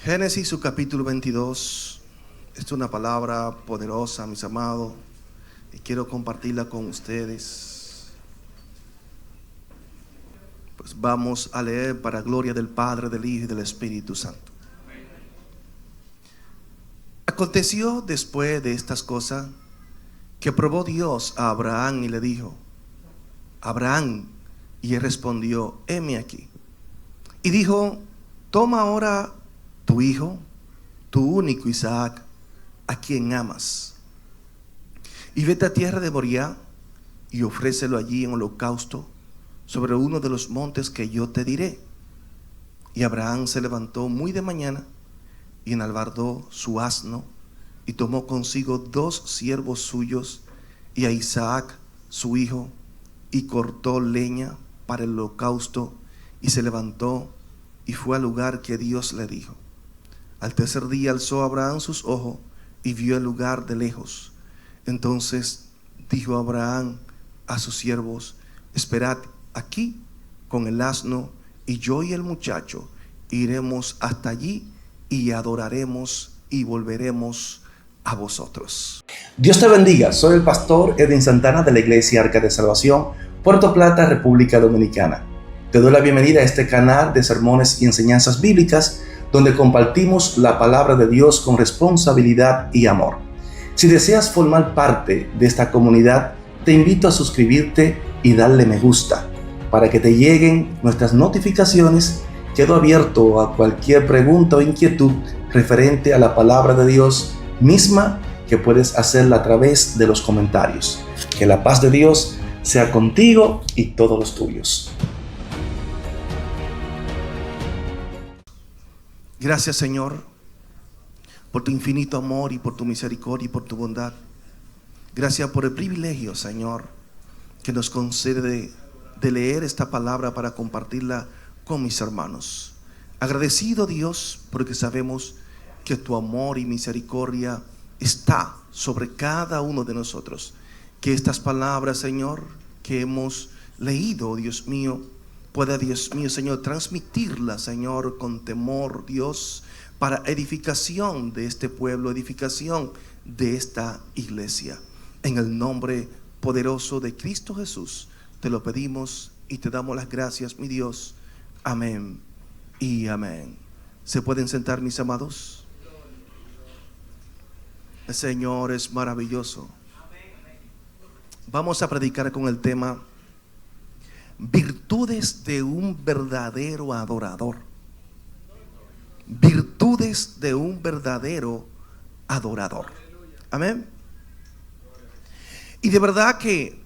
Génesis, su capítulo 22. Es una palabra poderosa, mis amados, y quiero compartirla con ustedes. Pues vamos a leer para gloria del Padre, del Hijo y del Espíritu Santo. Aconteció después de estas cosas que probó Dios a Abraham y le dijo: Abraham. Y él respondió: heme aquí. Y dijo: toma ahora tu hijo, tu único Isaac, a quien amas, y vete a tierra de Moriah y ofrécelo allí en holocausto sobre uno de los montes que yo te diré. Y Abraham se levantó muy de mañana y enalbardó su asno y tomó consigo 2 siervos suyos y a Isaac su hijo, y cortó leña para el holocausto, y se levantó y fue al lugar que Dios le dijo. Al tercer día alzó Abraham sus ojos y vio el lugar de lejos. Entonces dijo Abraham a sus siervos: esperad aquí con el asno, y yo y el muchacho iremos hasta allí y adoraremos y volveremos a vosotros. Dios te bendiga. Soy el pastor Edwin Santana de la Iglesia Arca de Salvación, Puerto Plata, República Dominicana. Te doy la bienvenida a este canal de sermones y enseñanzas bíblicas, donde compartimos la palabra de Dios con responsabilidad y amor. Si deseas formar parte de esta comunidad, te invito a suscribirte y darle me gusta para que te lleguen nuestras notificaciones. Quedo abierto a cualquier pregunta o inquietud referente a la palabra de Dios misma, que puedes hacerla a través de los comentarios. Que la paz de Dios sea contigo y todos los tuyos. Gracias, Señor, por tu infinito amor y por tu misericordia y por tu bondad. Gracias por el privilegio, Señor, que nos concede de leer esta palabra para compartirla con mis hermanos. Agradecido, Dios, porque sabemos que tu amor y misericordia está sobre cada uno de nosotros. Que estas palabras, Señor, que hemos leído, Dios mío, pueda, Dios mío, Señor, transmitirlas, Señor, con temor, Dios, para edificación de este pueblo, edificación de esta iglesia. En el nombre poderoso de Cristo Jesús te lo pedimos y te damos las gracias, mi Dios. Amén y amén. ¿Se pueden sentar, mis amados? El Señor es maravilloso. Vamos a predicar con el tema: virtudes de un verdadero adorador. Virtudes de un verdadero adorador. Amén. Y de verdad que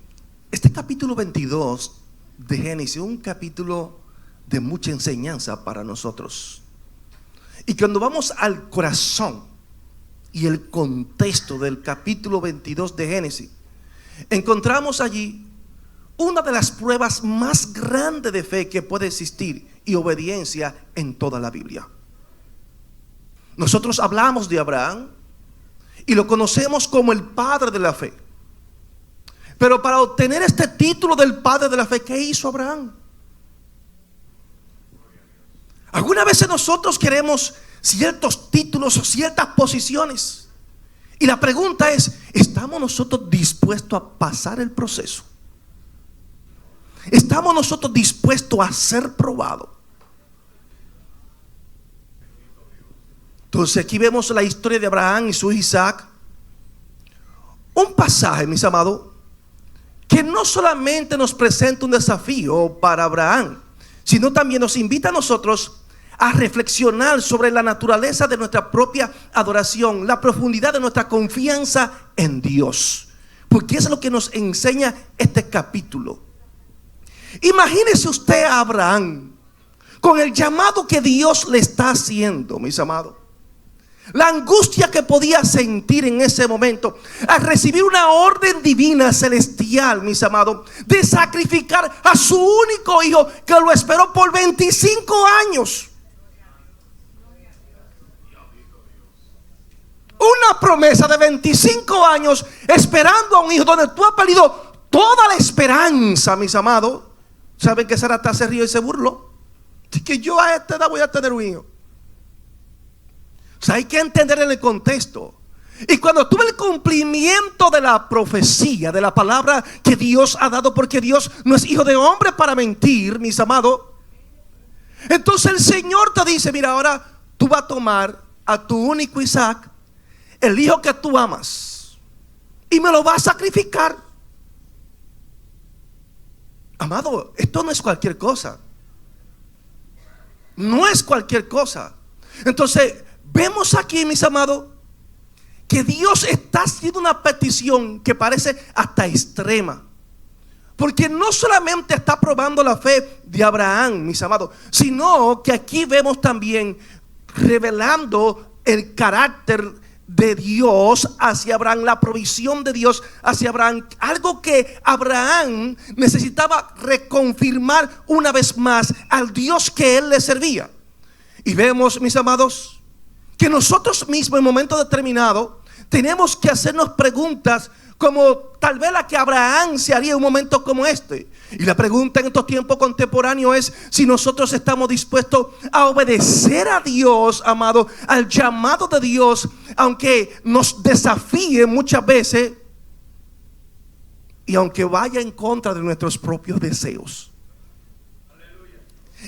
este capítulo 22 de Génesis es un capítulo de mucha enseñanza para nosotros. Y cuando vamos al corazón y el contexto del capítulo 22 de Génesis, encontramos allí una de las pruebas más grandes de fe que puede existir y obediencia en toda la Biblia. Nosotros hablamos de Abraham y lo conocemos como el padre de la fe. Pero para obtener este título del padre de la fe, ¿qué hizo Abraham? Algunas veces nosotros queremos ciertos títulos o ciertas posiciones, y la pregunta es: ¿estamos nosotros dispuestos a pasar el proceso? ¿Estamos nosotros dispuestos a ser probados? Entonces aquí vemos la historia de Abraham y su Isaac. Un pasaje, mis amados, que no solamente nos presenta un desafío para Abraham, sino también nos invita a nosotros a reflexionar sobre la naturaleza de nuestra propia adoración, la profundidad de nuestra confianza en Dios, porque es lo que nos enseña este capítulo. Imagínese usted a Abraham con el llamado que Dios le está haciendo, mis amados. La angustia que podía sentir en ese momento al recibir una orden divina celestial, mis amados, de sacrificar a su único hijo, que lo esperó por 25 años. Una promesa de 25 años esperando a un hijo, donde tú has perdido toda la esperanza, mis amados. ¿Saben que Sara hasta se rió y se burló? Así que yo a esta edad voy a tener un hijo. O sea, hay que entender en el contexto. Y cuando tuve el cumplimiento de la profecía, de la palabra que Dios ha dado, porque Dios no es hijo de hombre para mentir, mis amados. Entonces el Señor te dice: mira, ahora tú vas a tomar a tu único Isaac, el hijo que tú amas, y me lo vas a sacrificar. Amado, esto no es cualquier cosa. No es cualquier cosa. Entonces vemos aquí, mis amados, que Dios está haciendo una petición que parece hasta extrema. Porque no solamente está probando la fe de Abraham, mis amados, sino que aquí vemos también revelando el carácter de Dios hacia Abraham, la provisión de Dios hacia Abraham. Algo que Abraham necesitaba reconfirmar una vez más al Dios que él le servía. Y vemos, mis amados, que nosotros mismos en momento determinado tenemos que hacernos preguntas como tal vez la que Abraham se haría en un momento como este. Y la pregunta en estos tiempos contemporáneos es si nosotros estamos dispuestos a obedecer a Dios, amado, al llamado de Dios, aunque nos desafíe muchas veces y aunque vaya en contra de nuestros propios deseos.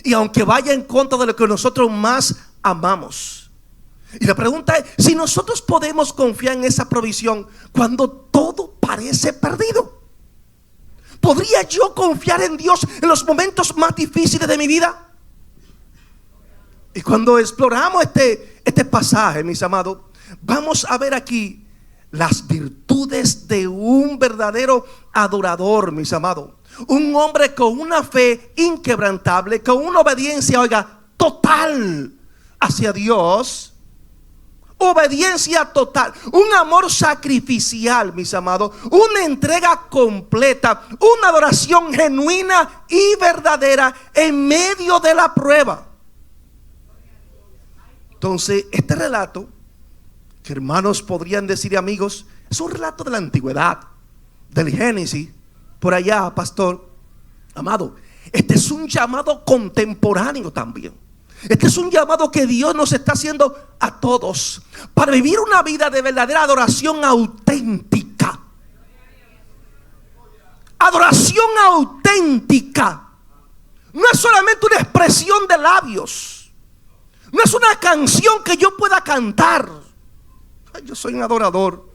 Y aunque vaya en contra de lo que nosotros más amamos. Y la pregunta es si nosotros podemos confiar en esa provisión cuando todo parece perdido. ¿Podría yo confiar en Dios en los momentos más difíciles de mi vida? Y cuando exploramos este pasaje, mis amados, vamos a ver aquí las virtudes de un verdadero adorador, mis amados. Un hombre con una fe inquebrantable, con una obediencia, oiga, total hacia Dios. Obediencia total, un amor sacrificial, mis amados, una entrega completa, una adoración genuina y verdadera en medio de la prueba. Entonces, este relato, que hermanos podrían decir, amigos, es un relato de la antigüedad, del Génesis, por allá, pastor, amado. Este es un llamado contemporáneo también. Este es un llamado que Dios nos está haciendo a todos para vivir una vida de verdadera adoración auténtica. Adoración auténtica. No es solamente una expresión de labios. No es una canción que yo pueda cantar. Ay, yo soy un adorador.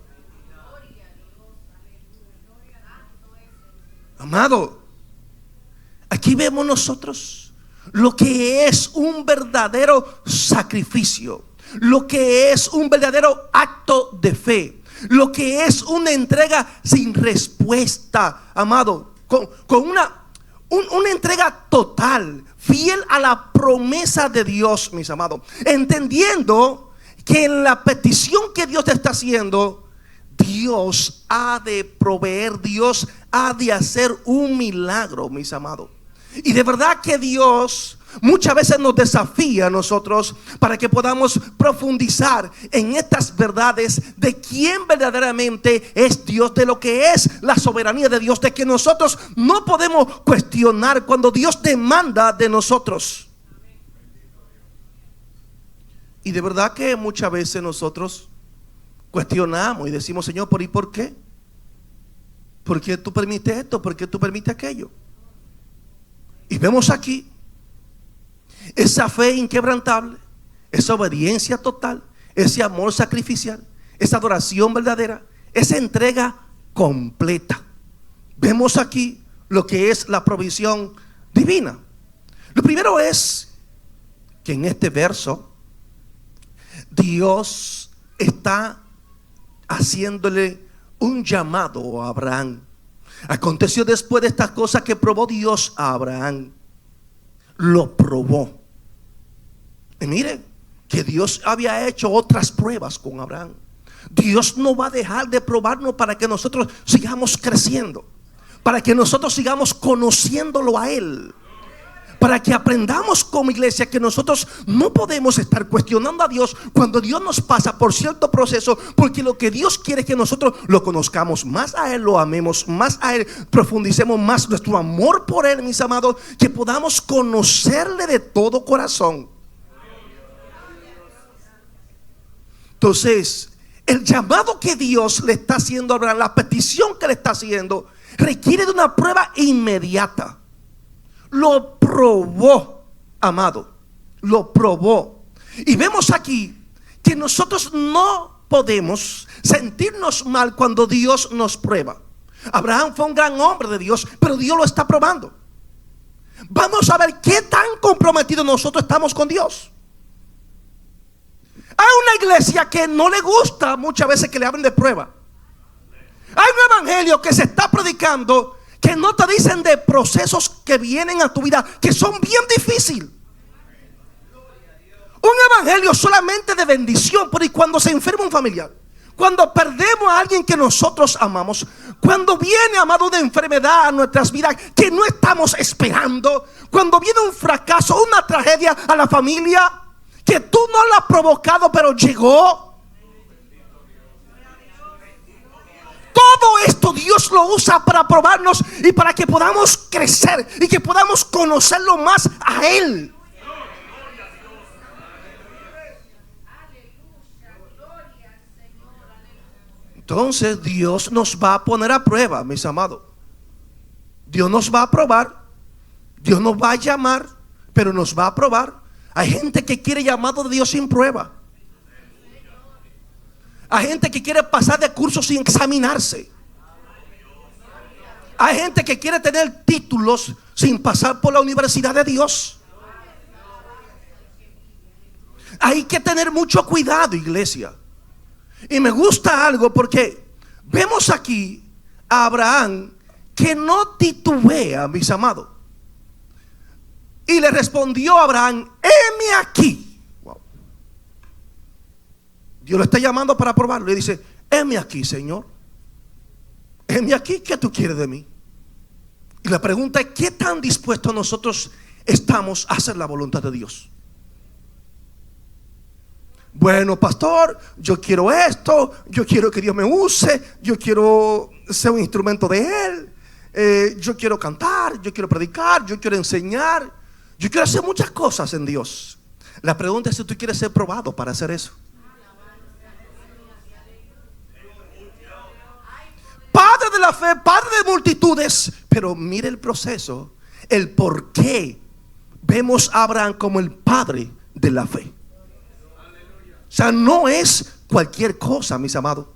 Amado, aquí vemos nosotros lo que es un verdadero sacrificio, lo que es un verdadero acto de fe, lo que es una entrega sin respuesta, amado, con una entrega total, fiel a la promesa de Dios, mis amados, entendiendo que en la petición que Dios te está haciendo, Dios ha de proveer, Dios ha de hacer un milagro, mis amados. Y de verdad que Dios muchas veces nos desafía a nosotros para que podamos profundizar en estas verdades de quién verdaderamente es Dios, de lo que es la soberanía de Dios, de que nosotros no podemos cuestionar cuando Dios demanda de nosotros. Y de verdad que muchas veces nosotros cuestionamos y decimos: Señor, ¿y por qué? ¿Por qué tú permites esto? ¿Por qué tú permites aquello? Y vemos aquí esa fe inquebrantable, esa obediencia total, ese amor sacrificial, esa adoración verdadera, esa entrega completa. Vemos aquí lo que es la provisión divina. Lo primero es que en este verso Dios está haciéndole un llamado a Abraham. Aconteció después de estas cosas que probó Dios a Abraham. Lo probó. Y mire que Dios había hecho otras pruebas con Abraham. Dios no va a dejar de probarnos para que nosotros sigamos creciendo, para que nosotros sigamos conociéndolo a Él, para que aprendamos como iglesia que nosotros no podemos estar cuestionando a Dios cuando Dios nos pasa por cierto proceso, porque lo que Dios quiere es que nosotros lo conozcamos más a Él, lo amemos más a Él, profundicemos más nuestro amor por Él, mis amados, que podamos conocerle de todo corazón. Entonces, el llamado que Dios le está haciendo a Abraham, la petición que le está haciendo, requiere de una prueba inmediata. Lo probó, amado, lo probó. Y vemos aquí que nosotros no podemos sentirnos mal cuando Dios nos prueba. Abraham fue un gran hombre de Dios, pero Dios lo está probando. Vamos a ver qué tan comprometidos nosotros estamos con Dios. Hay una iglesia que no le gusta muchas veces que le hablen de prueba. Hay un evangelio que se está predicando que no te dicen de procesos que vienen a tu vida que son bien difíciles. Un evangelio solamente de bendición. Pero ¿y cuando se enferma un familiar? Cuando perdemos a alguien que nosotros amamos, cuando viene, amado, una enfermedad a nuestras vidas que no estamos esperando, cuando viene un fracaso, una tragedia a la familia que tú no la has provocado pero llegó. Todo esto Dios lo usa para probarnos y para que podamos crecer y que podamos conocerlo más a Él. Entonces Dios nos va a poner a prueba, mis amados. Dios nos va a probar. Dios nos va a llamar, pero nos va a probar. Hay gente que quiere llamado de Dios sin prueba. Hay gente que quiere pasar de cursos sin examinarse. Hay gente que quiere tener títulos sin pasar por la universidad de Dios. Hay que tener mucho cuidado, iglesia. Y me gusta algo porque vemos aquí a Abraham que no titubea, mis amados. Y le respondió a Abraham: heme aquí. Wow. Dios lo está llamando para probarlo. Y dice: heme aquí, Señor. Heme aquí, ¿qué tú quieres de mí? Y la pregunta es: ¿qué tan dispuestos nosotros estamos a hacer la voluntad de Dios? Bueno, pastor, yo quiero esto, yo quiero que Dios me use, yo quiero ser un instrumento de Él, yo quiero cantar, yo quiero predicar, yo quiero enseñar, yo quiero hacer muchas cosas en Dios. La pregunta es si tú quieres ser probado para hacer eso. Padre de la fe, padre de multitudes. Pero mire el proceso, el por qué vemos a Abraham como el padre de la fe. O sea, no es cualquier cosa, mis amados.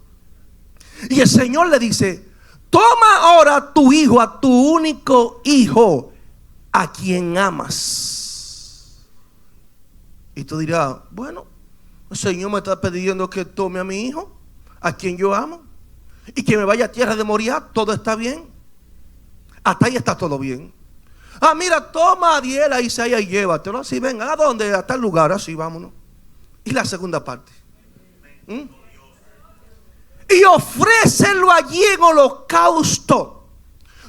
Y el Señor le dice: toma ahora a tu hijo, a tu único hijo, a quien amas. Y tú dirás: bueno, el Señor me está pidiendo que tome a mi hijo, a quien yo amo, y que me vaya a tierra de Moriah. Todo está bien. Hasta ahí está todo bien. Ah, mira, toma a Adiel, a Isaías y llévatelo. Así, venga, ¿a dónde? A tal lugar, así, vámonos. Y la segunda parte. Y ofrécelo allí en holocausto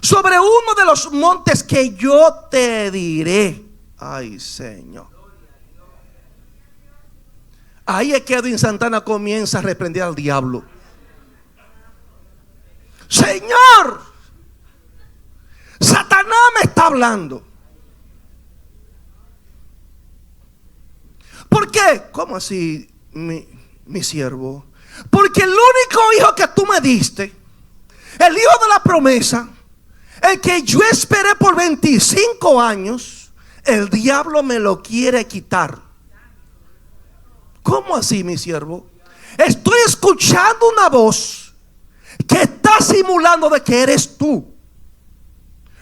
sobre uno de los montes que yo te diré. Ay, Señor. Ahí es que Edwin Santana comienza a reprender al diablo. Señor, Satanás me está hablando. ¿Por qué? ¿Cómo así, mi siervo? Porque el único hijo que tú me diste, el hijo de la promesa, el que yo esperé por 25 años, el diablo me lo quiere quitar. ¿Cómo así, mi siervo? Estoy escuchando una voz que está simulando de que eres tú.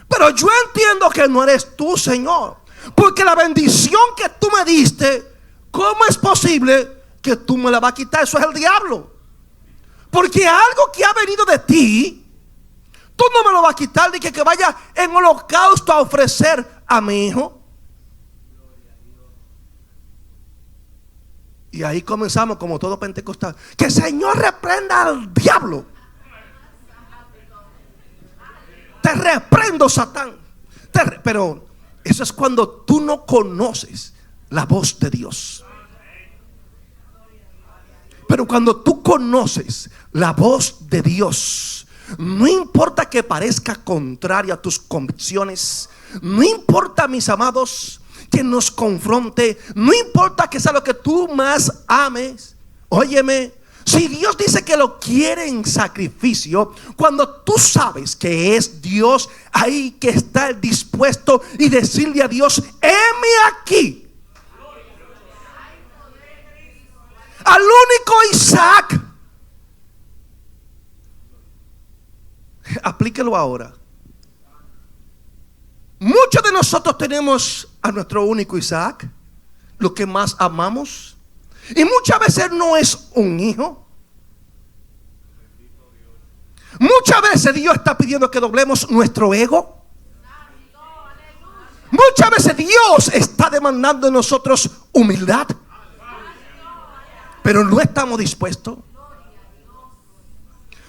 Pero yo entiendo que no eres tú, Señor. Porque la bendición que tú me diste, ¿cómo es posible que tú me la vas a quitar? Eso es el diablo. Porque algo que ha venido de ti, tú no me lo vas a quitar. Ni que vaya en holocausto a ofrecer a mi hijo. Y ahí comenzamos como todo pentecostal: que el Señor reprenda al diablo. Te reprendo, Satán. Pero eso es cuando tú no conoces la voz de Dios. Pero cuando tú conoces la voz de Dios, no importa que parezca contraria a tus convicciones, no importa, mis amados, que nos confronte, no importa que sea lo que tú más ames, Óyeme, si Dios dice que lo quiere en sacrificio, cuando tú sabes que es Dios, hay que estar dispuesto y decirle a Dios: heme aquí. Al único Isaac. Aplíquelo ahora. Muchos de nosotros tenemos a nuestro único Isaac, lo que más amamos, y muchas veces no es un hijo. Muchas veces Dios está pidiendo que doblemos nuestro ego. Muchas veces Dios está demandando de nosotros humildad, pero no estamos dispuestos.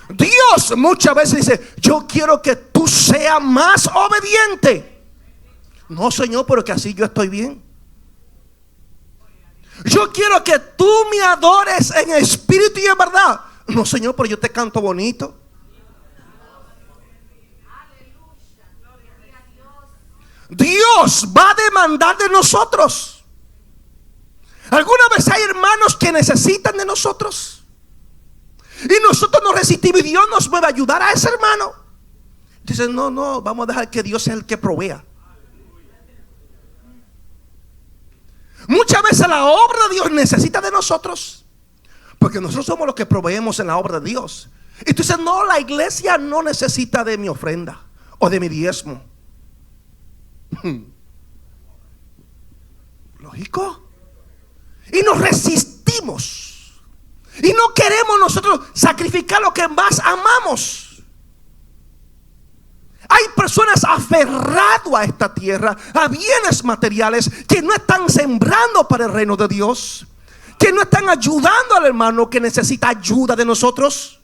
Dios muchas veces dice: yo quiero que tú seas más obediente. No, Señor, pero que así yo estoy bien. Yo quiero que tú me adores en espíritu y en verdad. No, Señor, pero yo te canto bonito. Dios va a demandar de nosotros. Alguna vez hay hermanos que necesitan de nosotros y nosotros nos resistimos, y Dios nos puede ayudar a ese hermano. Dicen: no, vamos a dejar que Dios sea el que provea. Muchas veces la obra de Dios necesita de nosotros, porque nosotros somos los que proveemos en la obra de Dios. Y tú dices: no, la iglesia no necesita de mi ofrenda o de mi diezmo. Lógico. Y nos resistimos y no queremos nosotros sacrificar lo que más amamos. Hay personas aferradas a esta tierra, a bienes materiales, que no están sembrando para el reino de Dios, que no están ayudando al hermano que necesita ayuda de nosotros.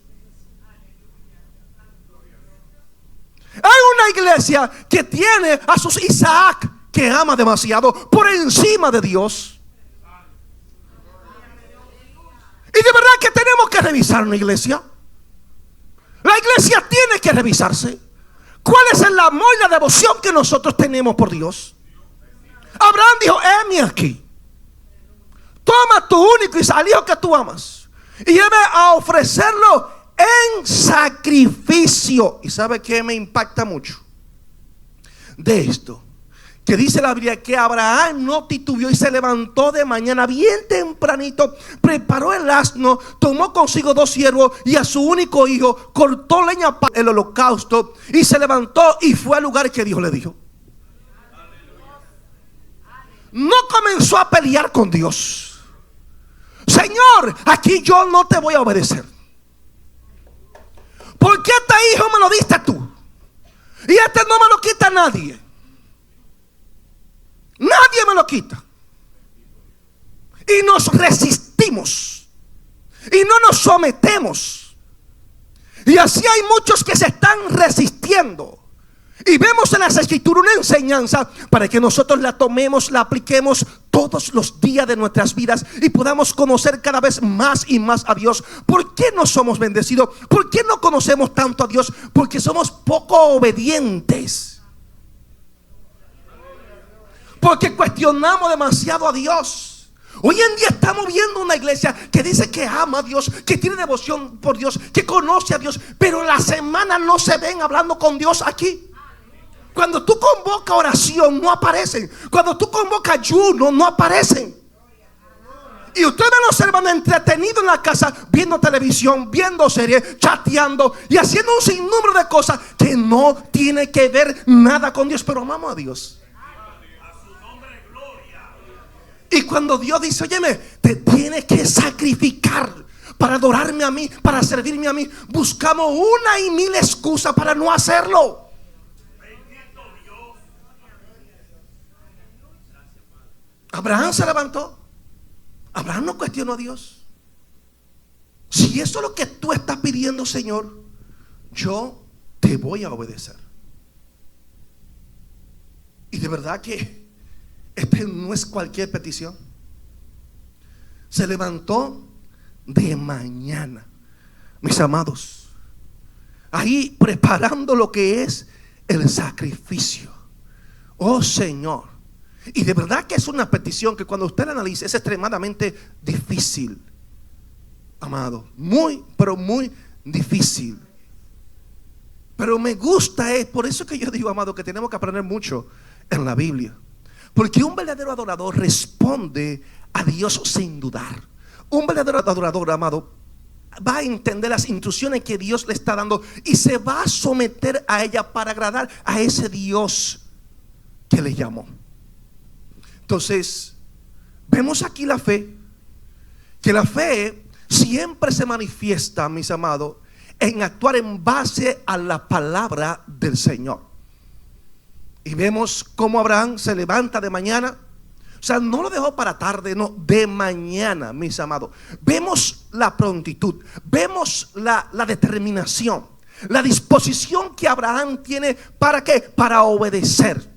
Hay una iglesia que tiene a sus Isaac, que ama demasiado, por encima de Dios. Y de verdad que tenemos que revisar una iglesia. La iglesia tiene que revisarse. ¿Cuál es el amor y la devoción que nosotros tenemos por Dios? Abraham dijo: heme aquí. Toma tu único Isaac, al hijo que tú amas, y lleve a ofrecerlo en sacrificio. ¿Y sabe qué me impacta mucho de esto? Que dice la Biblia que Abraham no titubeó y se levantó de mañana bien tempranito, preparó el asno, tomó consigo 2 siervos y a su único hijo, cortó leña para el holocausto y se levantó y fue al lugar que Dios le dijo. No comenzó a pelear con Dios. Señor, aquí yo no te voy a obedecer. ¿Por qué este hijo me lo diste tú? Y este no me lo quita nadie. Nadie me lo quita. Y nos resistimos y no nos sometemos. Y así hay muchos que se están resistiendo. Y vemos en las escrituras una enseñanza para que nosotros la tomemos, la apliquemos todos los días de nuestras vidas y podamos conocer cada vez más y más a Dios. ¿Por qué no somos bendecidos? ¿Por qué no conocemos tanto a Dios? Porque somos poco obedientes. Porque cuestionamos demasiado a Dios. Hoy en día estamos viendo una iglesia que dice que ama a Dios, que tiene devoción por Dios, que conoce a Dios, pero la semana no se ven hablando con Dios aquí. Cuando tú convocas oración, no aparecen. Cuando tú convocas ayuno, no aparecen. Y ustedes me observan entretenidos en la casa, viendo televisión, viendo series, chateando y haciendo un sinnúmero de cosas que no tiene que ver nada con Dios, pero amamos a Dios. Y cuando Dios dice: óyeme, te tienes que sacrificar para adorarme a mí, para servirme a mí, buscamos una y mil excusas para no hacerlo. Abraham se levantó. Abraham no cuestionó a Dios. Si eso es lo que tú estás pidiendo, Señor, yo te voy a obedecer. Y de verdad que esta no es cualquier petición. Se levantó de mañana, mis amados, ahí preparando lo que es el sacrificio. Oh Señor. Y de verdad que es una petición que cuando usted la analiza es extremadamente difícil. amado, muy, pero muy difícil. Pero me gusta, es por eso que yo digo, amado, que tenemos que aprender mucho en la Biblia. Porque un verdadero adorador responde a Dios sin dudar. Un verdadero adorador, amado, va a entender las instrucciones que Dios le está dando y se va a someter a ella para agradar a ese Dios que le llamó. Entonces, vemos aquí la fe, que la fe siempre se manifiesta, mis amados, en actuar en base a la palabra del Señor. Y vemos cómo Abraham se levanta de mañana. O sea, no lo dejó para tarde, no, de mañana, mis amados. Vemos la prontitud, vemos la determinación, la disposición que Abraham tiene. ¿Para qué? Para obedecer.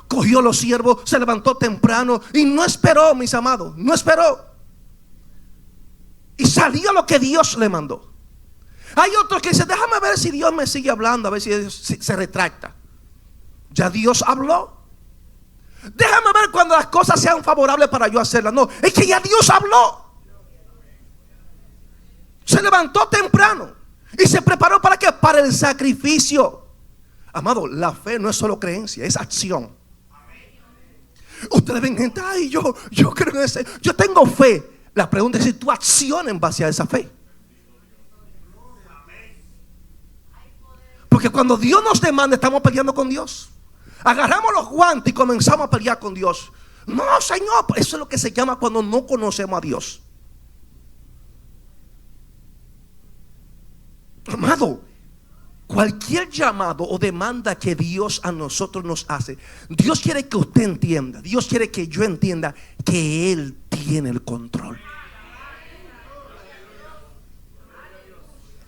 Cogió los siervos, se levantó temprano y no esperó, mis amados, no esperó. Y salió lo que Dios le mandó. Hay otros que dicen, déjame ver si Dios me sigue hablando, a ver si Dios se retracta. Ya Dios habló. Déjame ver cuando las cosas sean favorables para yo hacerlas. No, es que ya Dios habló. Se levantó temprano y se preparó ¿para qué? Para el sacrificio. Amado, la fe no es solo creencia, es acción. Ustedes ven gente, ay, yo creo en ese, yo tengo fe. La pregunta es si tú accionas en base a esa fe. Porque cuando Dios nos demanda, estamos peleando con Dios. Agarramos los guantes y comenzamos a pelear con Dios. No, Señor, eso es lo que se llama cuando no conocemos a Dios. Amado, cualquier llamado o demanda que Dios a nosotros nos hace, Dios quiere que usted entienda, Dios quiere que yo entienda que Él tiene el control.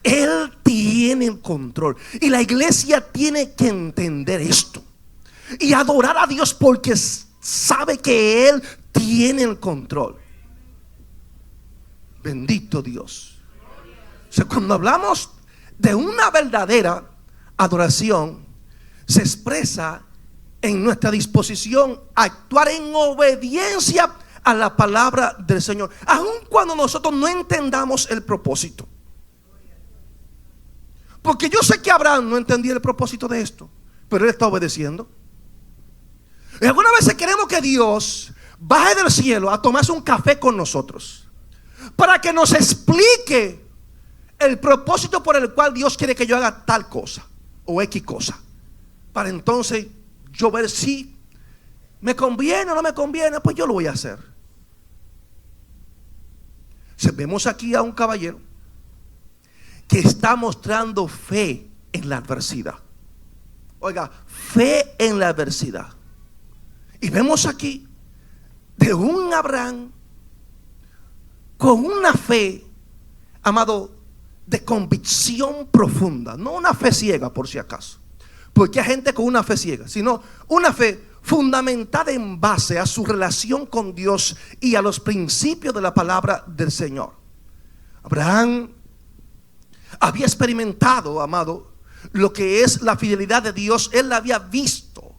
Él tiene el control. Y la iglesia tiene que entender esto y adorar a Dios porque sabe que Él tiene el control. Bendito Dios. O sea, cuando hablamos de una verdadera adoración, se expresa en nuestra disposición a actuar en obediencia a la palabra del Señor, aun cuando nosotros no entendamos el propósito. Porque yo sé que Abraham no entendía el propósito de esto, pero él está obedeciendo. Y algunas veces queremos que Dios baje del cielo a tomarse un café con nosotros para que nos explique el propósito por el cual Dios quiere que yo haga tal cosa o X cosa, para entonces yo ver si me conviene o no me conviene. Pues yo lo voy a hacer. Vemos aquí a un caballero que está mostrando fe en la adversidad. Oiga, fe en la adversidad. Y vemos aquí de un Abraham con una fe, amado, de convicción profunda. No una fe ciega, por si acaso, porque hay gente con una fe ciega, sino una fe fundamentada en base a su relación con Dios y a los principios de la palabra del Señor. Abraham había experimentado, amado, lo que es la fidelidad de Dios. Él la había visto,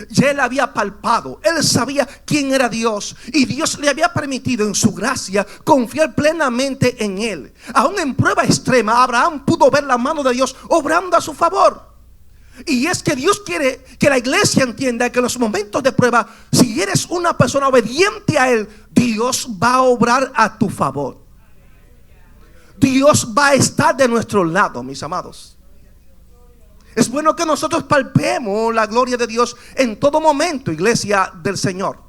ya él había palpado, él sabía quién era Dios, y Dios le había permitido en su gracia confiar plenamente en él. Aún en prueba extrema, Abraham pudo ver la mano de Dios obrando a su favor. Y es que Dios quiere que la iglesia entienda que en los momentos de prueba, si eres una persona obediente a Él, Dios va a obrar a tu favor. Dios va a estar de nuestro lado, mis amados. Es bueno que nosotros palpemos la gloria de Dios en todo momento, iglesia del Señor.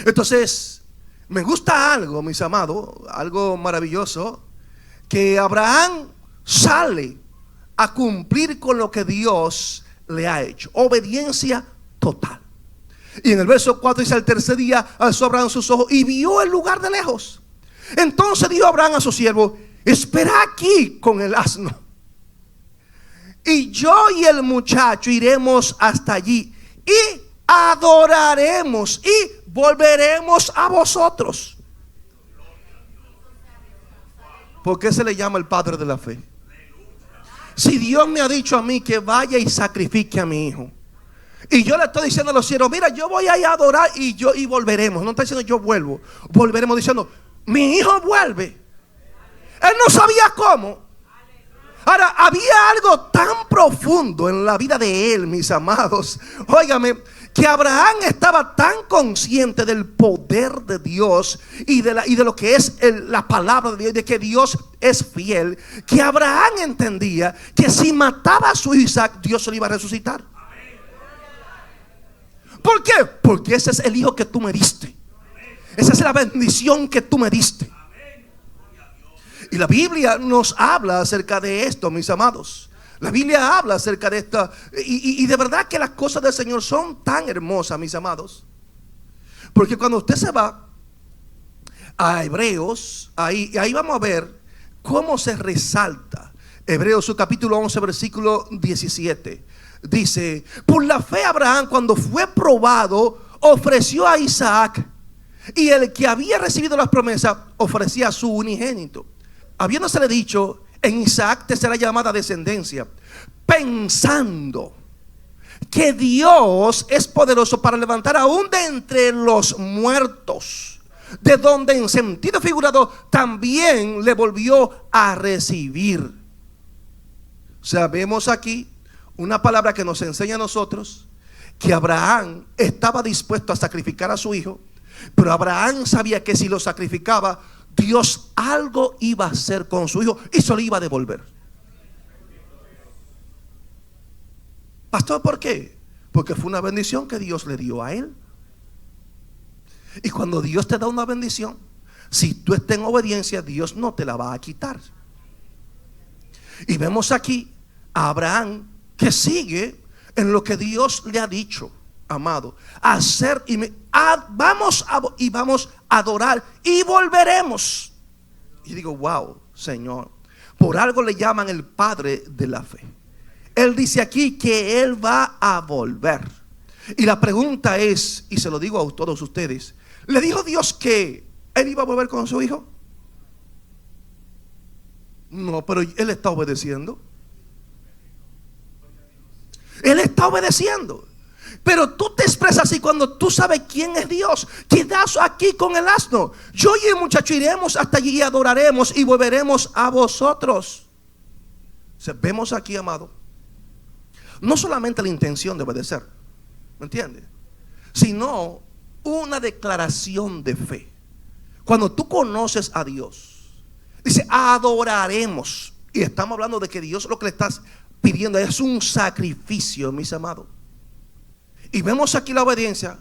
Entonces, me gusta algo, mis amados, algo maravilloso, que Abraham sale a cumplir con lo que Dios le ha hecho. Obediencia total. Y en el verso 4 dice: al tercer día alzó Abraham sus ojos y vio el lugar de lejos. Entonces dijo Abraham a su siervo: espera aquí con el asno, y yo y el muchacho iremos hasta allí y adoraremos y volveremos a vosotros. ¿Por qué se le llama el padre de la fe? Si Dios me ha dicho a mí que vaya y sacrifique a mi hijo, y yo le estoy diciendo a los siervos: mira, yo voy a ir a adorar y volveremos. No está diciendo yo vuelvo, volveremos, diciendo Mi hijo vuelve. Él no sabía cómo. Ahora, había algo tan profundo en la vida de él, mis amados. Óigame, que Abraham estaba tan consciente del poder de Dios y de lo que es la palabra de Dios, de que Dios es fiel, que Abraham entendía que si mataba a su Isaac, Dios se lo iba a resucitar. ¿Por qué? Porque ese es el hijo que tú me diste. Esa es la bendición que tú me diste. Y la Biblia nos habla acerca de esto, mis amados. La Biblia habla acerca de esto. Y de verdad que las cosas del Señor son tan hermosas, mis amados. Porque cuando usted se va a Hebreos, ahí vamos a ver cómo se resalta. Hebreos, su capítulo 11, versículo 17. Dice: por la fe Abraham, cuando fue probado, ofreció a Isaac. Y el que había recibido las promesas ofrecía a su unigénito, habiéndosele dicho: en Isaac te será llamada descendencia, pensando que Dios es poderoso para levantar aún de entre los muertos, de donde en sentido figurado también le volvió a recibir. O sea, vemos aquí una palabra que nos enseña a nosotros que Abraham estaba dispuesto a sacrificar a su hijo, pero Abraham sabía que si lo sacrificaba, Dios algo iba a hacer con su hijo y se lo iba a devolver. Pastor, ¿por qué? Porque fue una bendición que Dios le dio a él. Y cuando Dios te da una bendición, si tú estás en obediencia, Dios no te la va a quitar. Y vemos aquí a Abraham que sigue en lo que Dios le ha dicho, amado, hacer vamos a adorar y volveremos. Y digo, wow, Señor, por algo le llaman el padre de la fe. Él dice aquí que él va a volver. Y la pregunta es, y se lo digo a todos ustedes, ¿le dijo Dios que él iba a volver con su hijo? No, pero él está obedeciendo. Él está obedeciendo. Pero tú te expresas así cuando tú sabes quién es Dios. Quedaos aquí con el asno. Yo y el muchacho iremos hasta allí y adoraremos y volveremos a vosotros. O sea, vemos aquí, amado, no solamente la intención de obedecer, ¿me entiendes? Sino una declaración de fe. Cuando tú conoces a Dios, dice adoraremos. Y estamos hablando de que Dios lo que le estás pidiendo es un sacrificio, mis amados. Y vemos aquí la obediencia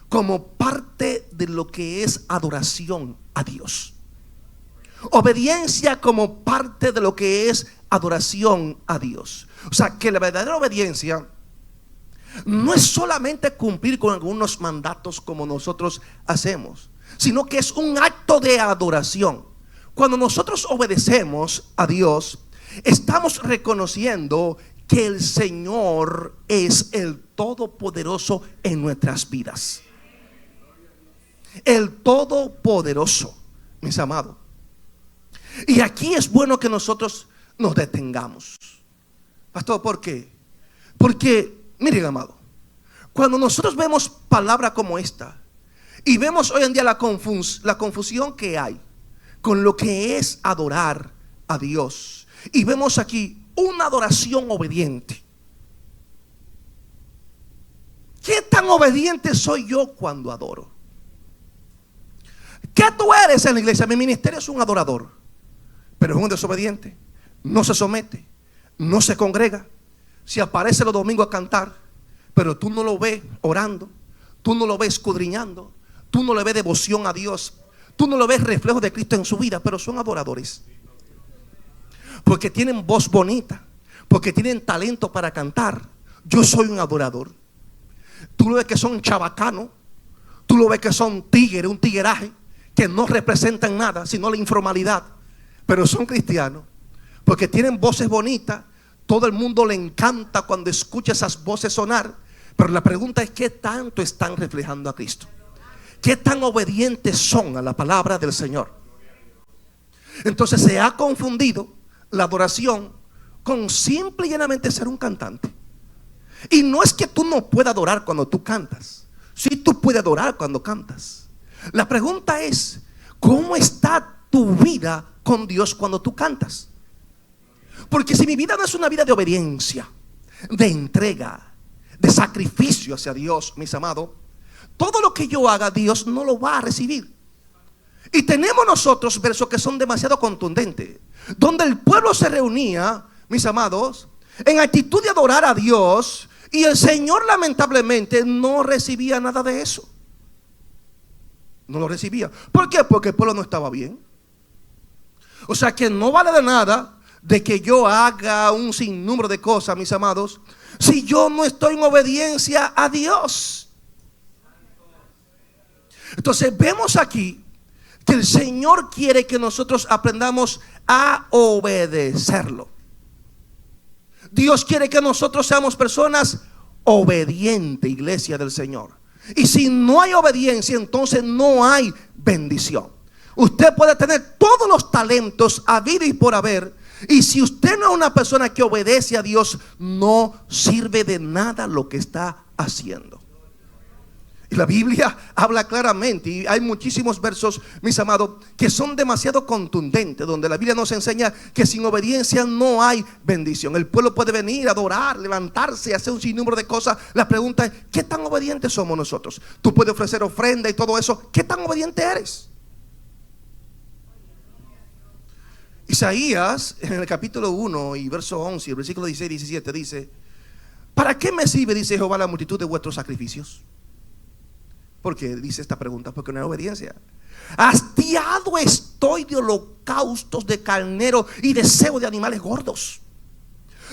como parte de lo que es adoración a Dios. Obediencia como parte de lo que es adoración a Dios. O sea, que la verdadera obediencia no es solamente cumplir con algunos mandatos como nosotros hacemos, sino que es un acto de adoración. Cuando nosotros obedecemos a Dios, estamos reconociendo que el Señor es el Todopoderoso en nuestras vidas. El Todopoderoso, mis amados. Y aquí es bueno que nosotros nos detengamos. Pastor, ¿por qué? Porque, miren, amado, cuando nosotros vemos palabra como esta y vemos hoy en día la confusión que hay con lo que es adorar a Dios, y vemos aquí una adoración obediente. ¿Qué tan obediente soy yo cuando adoro? ¿Qué tú eres en la iglesia? Mi ministerio es un adorador, pero es un desobediente. No se somete, no se congrega. Si aparece los domingos a cantar, pero tú no lo ves orando, tú no lo ves escudriñando, tú no le ves devoción a Dios, tú no lo ves reflejo de Cristo en su vida, pero son adoradores. Porque tienen voz bonita, porque tienen talento para cantar. Yo soy un adorador. Tú lo ves que son chabacanos, tú lo ves que son tigres, un tigueraje, que no representan nada sino la informalidad, pero son cristianos, porque tienen voces bonitas. Todo el mundo le encanta cuando escucha esas voces sonar. Pero la pregunta es: ¿qué tanto están reflejando a Cristo? ¿Qué tan obedientes son a la palabra del Señor? Entonces se ha confundido la adoración con simple y llanamente ser un cantante. Y no es que tú no puedas adorar cuando tú cantas. Sí, tú puedes adorar cuando cantas. La pregunta es: ¿cómo está tu vida con Dios cuando tú cantas? Porque si mi vida no es una vida de obediencia, de entrega, de sacrificio hacia Dios, mis amados, todo lo que yo haga, Dios no lo va a recibir. Y tenemos nosotros versos que son demasiado contundentes, donde el pueblo se reunía, mis amados, en actitud de adorar a Dios, y el Señor lamentablemente no recibía nada de eso. No lo recibía. ¿Por qué? Porque el pueblo no estaba bien. O sea que no vale de nada de que yo haga un sinnúmero de cosas, mis amados, si yo no estoy en obediencia a Dios. Entonces vemos aquí que el Señor quiere que nosotros aprendamos a obedecerlo. Dios quiere que nosotros seamos personas obedientes, iglesia del Señor. Y si no hay obediencia, entonces no hay bendición. Usted puede tener todos los talentos habido y por haber, y si usted no es una persona que obedece a Dios, no sirve de nada lo que está haciendo. Y la Biblia habla claramente, y hay muchísimos versos, mis amados, que son demasiado contundentes, donde la Biblia nos enseña que sin obediencia no hay bendición. El pueblo puede venir, adorar, levantarse, hacer un sinnúmero de cosas. La pregunta es, ¿qué tan obedientes somos nosotros? Tú puedes ofrecer ofrenda y todo eso. ¿Qué tan obediente eres? Isaías, en el capítulo 1 y verso 11, el versículo 16 y 17 dice: ¿para qué me sirve, dice Jehová, la multitud de vuestros sacrificios? ¿Por qué dice esta pregunta? Porque no hay obediencia. Hastiado estoy de holocaustos de carnero y deseo de animales gordos.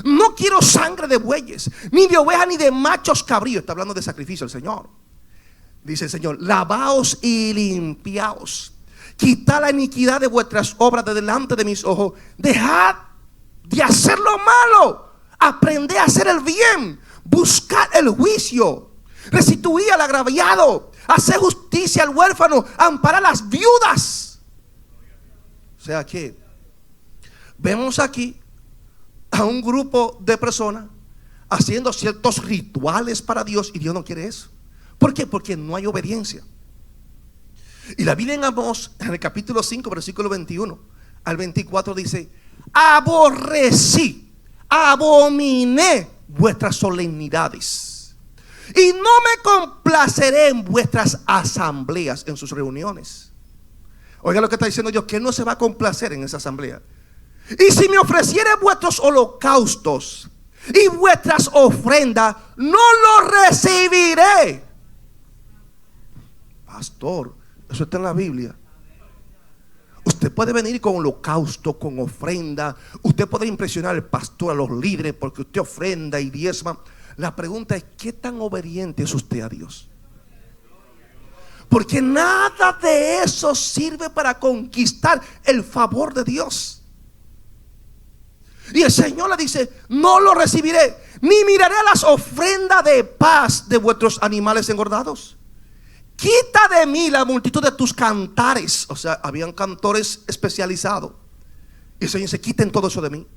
No quiero sangre de bueyes, ni de ovejas, ni de machos cabríos. Está hablando de sacrificio el Señor. Dice el Señor: lavaos y limpiaos. Quitad la iniquidad de vuestras obras de delante de mis ojos. Dejad de hacer lo malo. Aprended a hacer el bien. Buscad el juicio. Restituid al agraviado. Haced justicia al huérfano. Amparad a las viudas. O sea que vemos aquí a un grupo de personas haciendo ciertos rituales para Dios, y Dios no quiere eso. ¿Por qué? Porque no hay obediencia. Y la Biblia en Amós, en el capítulo 5, versículo 21 al 24 dice: aborrecí, abominé vuestras solemnidades, y no me complaceré en vuestras asambleas, en sus reuniones. Oiga lo que está diciendo Dios, que no se va a complacer en esa asamblea. Y si me ofreciere vuestros holocaustos y vuestras ofrendas, no lo recibiré. Pastor, eso está en la Biblia. Usted puede venir con holocausto, con ofrenda. Usted puede impresionar al pastor, a los líderes, porque usted ofrenda y diezma. La pregunta es: ¿qué tan obediente es usted a Dios? Porque nada de eso sirve para conquistar el favor de Dios. Y el Señor le dice: no lo recibiré, ni miraré las ofrendas de paz de vuestros animales engordados. Quita de mí la multitud de tus cantares. O sea, habían cantores especializados. Y el Señor dice: quiten todo eso de mí.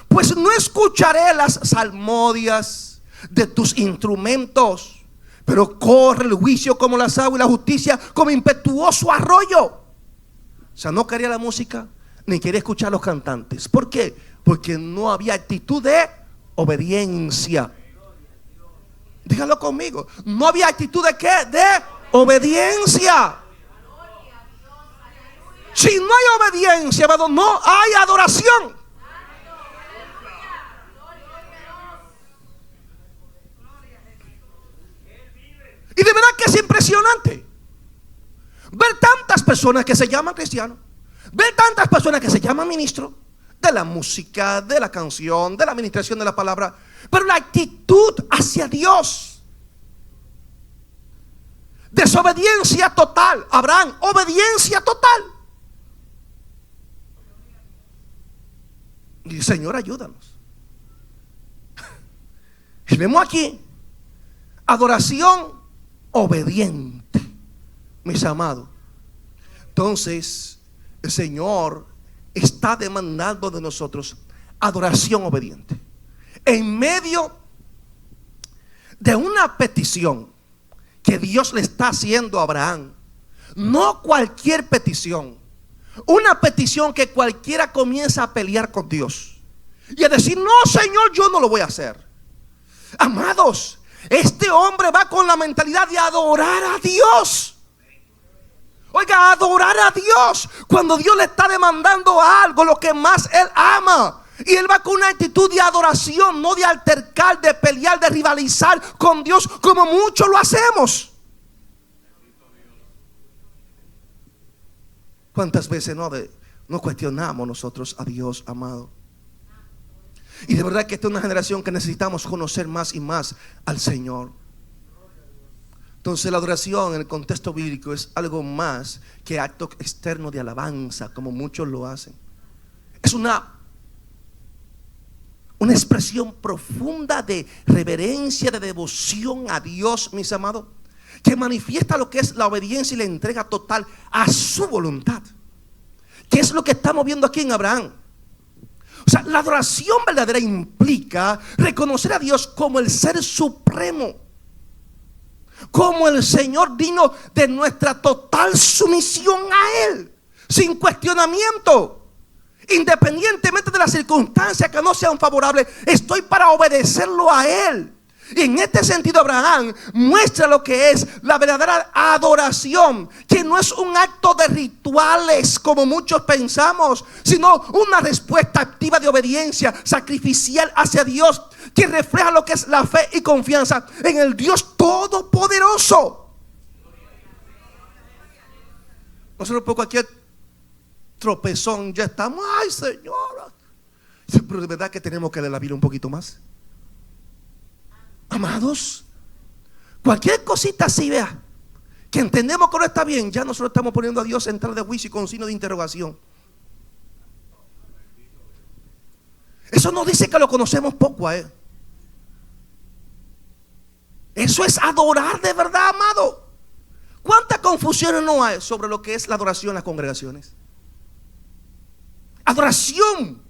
Pues no escucharé las salmodias de tus instrumentos, pero corre el juicio como las aguas y la justicia como impetuoso arroyo. O sea, no quería la música ni quería escuchar a los cantantes. ¿Por qué? Porque no había actitud de obediencia. Dígalo conmigo. No había actitud de ¿qué? De obediencia. Si no hay obediencia, no hay adoración. Y de verdad que es impresionante ver tantas personas que se llaman cristianos, ver tantas personas que se llaman ministros de la música, de la canción, de la administración de la palabra, pero la actitud hacia Dios: desobediencia total. Abraham, obediencia total. Y Señor, ayúdanos. Y vemos aquí adoración obediente, mis amados. Entonces el Señor está demandando de nosotros adoración obediente en medio de una petición que Dios le está haciendo a Abraham. No cualquier petición, Una petición que cualquiera comienza a pelear con Dios y a decir: no, Señor, yo no lo voy a hacer. Amados, este hombre va con la mentalidad de adorar a Dios. Oiga, adorar a Dios cuando Dios le está demandando algo, lo que más él ama. Y él va con una actitud de adoración, no de altercar, de pelear, de rivalizar con Dios como muchos lo hacemos. ¿Cuántas veces no cuestionamos nosotros a Dios, amado? Y de verdad que esta es una generación que necesitamos conocer más y más al Señor. Entonces la adoración en el contexto bíblico es algo más que acto externo de alabanza, como muchos lo hacen. Es una expresión profunda de reverencia, de devoción a Dios, mis amados, que manifiesta lo que es la obediencia y la entrega total a su voluntad, que es lo que estamos viendo aquí en Abraham. O sea, la adoración verdadera implica reconocer a Dios como el ser supremo, como el Señor digno de nuestra total sumisión a Él, sin cuestionamiento. Independientemente de las circunstancias que no sean favorables, estoy para obedecerlo a Él. Y en este sentido Abraham muestra lo que es la verdadera adoración, que no es un acto de rituales como muchos pensamos, sino una respuesta activa de obediencia sacrificial hacia Dios, que refleja lo que es la fe y confianza en el Dios Todopoderoso. Nosotros por cualquier tropezón ya estamos: ay, Señor. Pero de verdad que tenemos que leer la Biblia un poquito más. Amados, cualquier cosita así, vea, que entendemos que no está bien, ya nosotros estamos poniendo a Dios en tela de juicio y con signo de interrogación. Eso no dice que lo conocemos poco a Él. Eso es adorar de verdad, amado. ¿Cuántas confusiones no hay sobre lo que es la adoración en las congregaciones? Adoración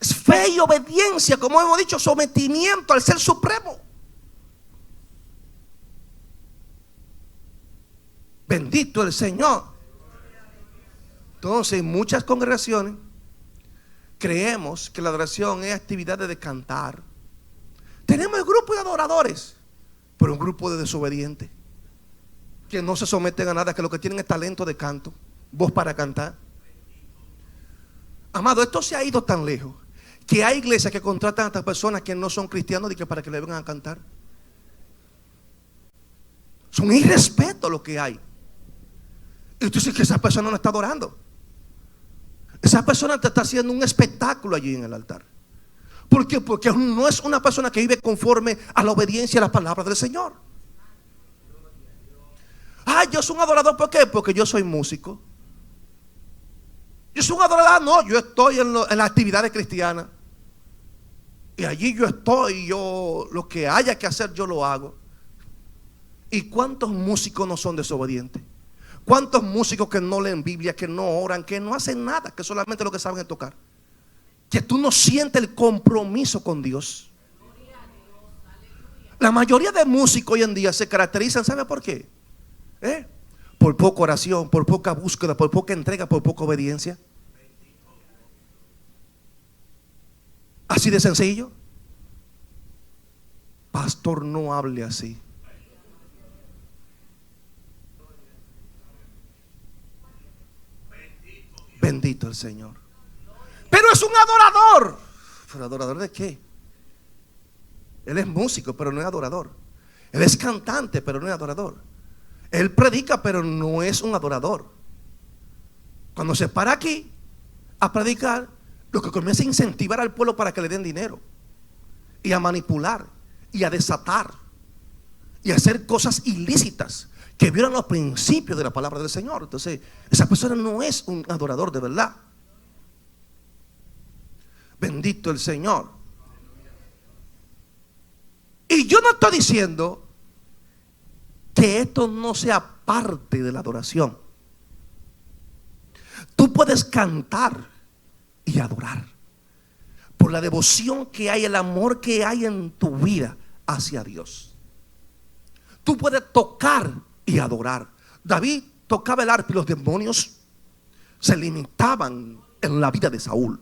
es fe y obediencia, como hemos dicho, sometimiento al Ser Supremo. Bendito el Señor. Entonces, en muchas congregaciones creemos que la adoración es actividad de cantar. Tenemos el grupo de adoradores, pero un grupo de desobedientes que no se someten a nada, que lo que tienen es talento de canto, voz para cantar. Amado, esto se ha ido tan lejos que hay iglesias que contratan a estas personas que no son cristianos y que para que le vengan a cantar. Es un irrespeto lo que hay. Y tú dices que esa persona no está adorando. Esa persona te está haciendo un espectáculo allí en el altar. ¿Por qué? Porque no es una persona que vive conforme a la obediencia a la palabra del Señor. Ah, yo soy un adorador. ¿Por qué? Porque yo soy músico. Yo soy un adorador. No, yo estoy en las actividades cristianas. Y allí yo estoy. Yo lo que haya que hacer yo lo hago. ¿Y cuántos músicos no son desobedientes? ¿Cuántos músicos que no leen Biblia, que no oran, que no hacen nada, que solamente lo que saben es tocar? Que tú no sientes el compromiso con Dios. La mayoría de músicos hoy en día se caracterizan, ¿sabe por qué? Por poca oración, por poca búsqueda, por poca entrega, por poca obediencia. Así de sencillo. Pastor, no hable así. Bendito el Señor. Pero es un adorador. ¿Pero adorador de qué? Él es músico, pero no es adorador. Él es cantante, pero no es adorador. Él predica, pero no es un adorador. Cuando se para aquí a predicar, lo que comienza a incentivar al pueblo para que le den dinero, y a manipular, y a desatar, y a hacer cosas ilícitas que violan los principios de la palabra del Señor. Entonces, esa persona no es un adorador de verdad. Bendito el Señor. Y yo no estoy diciendo que esto no sea parte de la adoración. Tú puedes cantar y adorar por la devoción que hay, el amor que hay en tu vida hacia Dios. Tú puedes tocar y adorar. David tocaba el arpa y los demonios se limitaban en la vida de Saúl.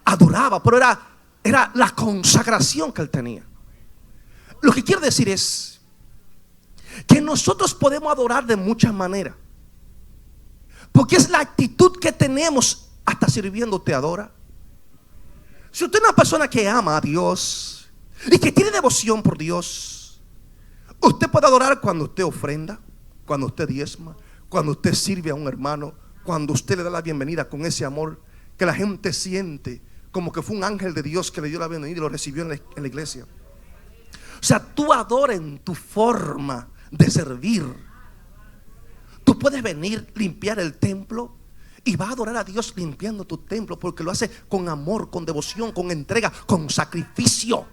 Adoraba, pero era la consagración que él tenía. Lo que quiero decir es que nosotros podemos adorar de muchas maneras, porque es la actitud que tenemos. Hasta sirviendo te adora. Si usted es una persona que ama a Dios y que tiene devoción por Dios, usted puede adorar cuando usted ofrenda, cuando usted diezma, cuando usted sirve a un hermano, cuando usted le da la bienvenida con ese amor que la gente siente como que fue un ángel de Dios que le dio la bienvenida y lo recibió en la iglesia. O sea, tú adoras en tu forma de servir. Tú puedes venir, limpiar el templo y vas a adorar a Dios limpiando tu templo, porque lo hace con amor, con devoción, con entrega, con sacrificio.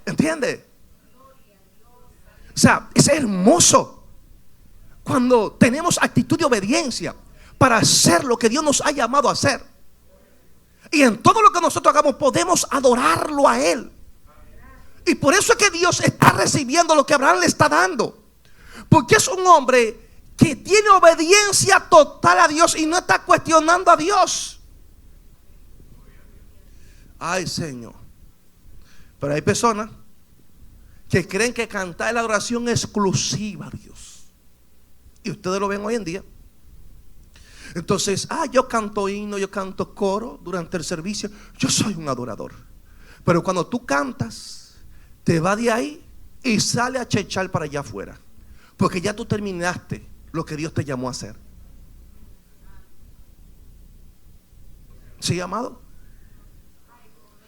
¿Entiende? O sea, es hermoso cuando tenemos actitud de obediencia para hacer lo que Dios nos ha llamado a hacer. Y en todo lo que nosotros hagamos podemos adorarlo a Él. Y por eso es que Dios está recibiendo lo que Abraham le está dando, porque es un hombre que tiene obediencia total a Dios y no está cuestionando a Dios. Ay, Señor. Pero hay personas que creen que cantar es la adoración exclusiva a Dios. Y ustedes lo ven hoy en día. Entonces, yo canto himno, yo canto coro durante el servicio. Yo soy un adorador. Pero cuando tú cantas, te va de ahí y sale a chechar para allá afuera, porque ya tú terminaste lo que Dios te llamó a hacer. ¿Sí, amado?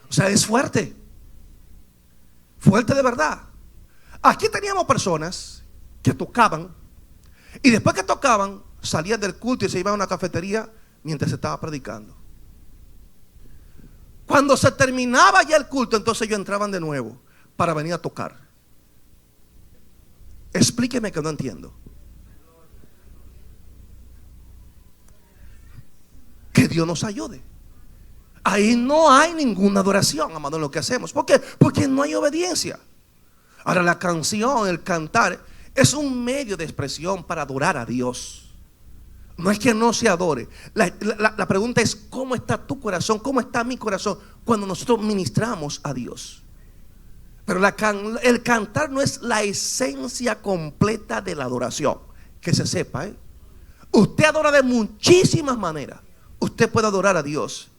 O sea, es fuerte. Fuerte de verdad. Aquí teníamos personas que tocaban, y después que tocaban salían del culto y se iban a una cafetería mientras se estaba predicando. Cuando se terminaba ya el culto, entonces ellos entraban de nuevo para venir a tocar. Explíqueme que no entiendo. Que Dios nos ayude. Ahí no hay ninguna adoración, amado, en lo que hacemos. ¿Por qué? Porque no hay obediencia. Ahora, la canción, el cantar, es un medio de expresión para adorar a Dios. No es que no se adore. La pregunta es: ¿cómo está tu corazón? ¿Cómo está mi corazón cuando nosotros ministramos a Dios? Pero el cantar no es la esencia completa de la adoración. Que se sepa, Usted adora de muchísimas maneras. Usted puede adorar a Dios.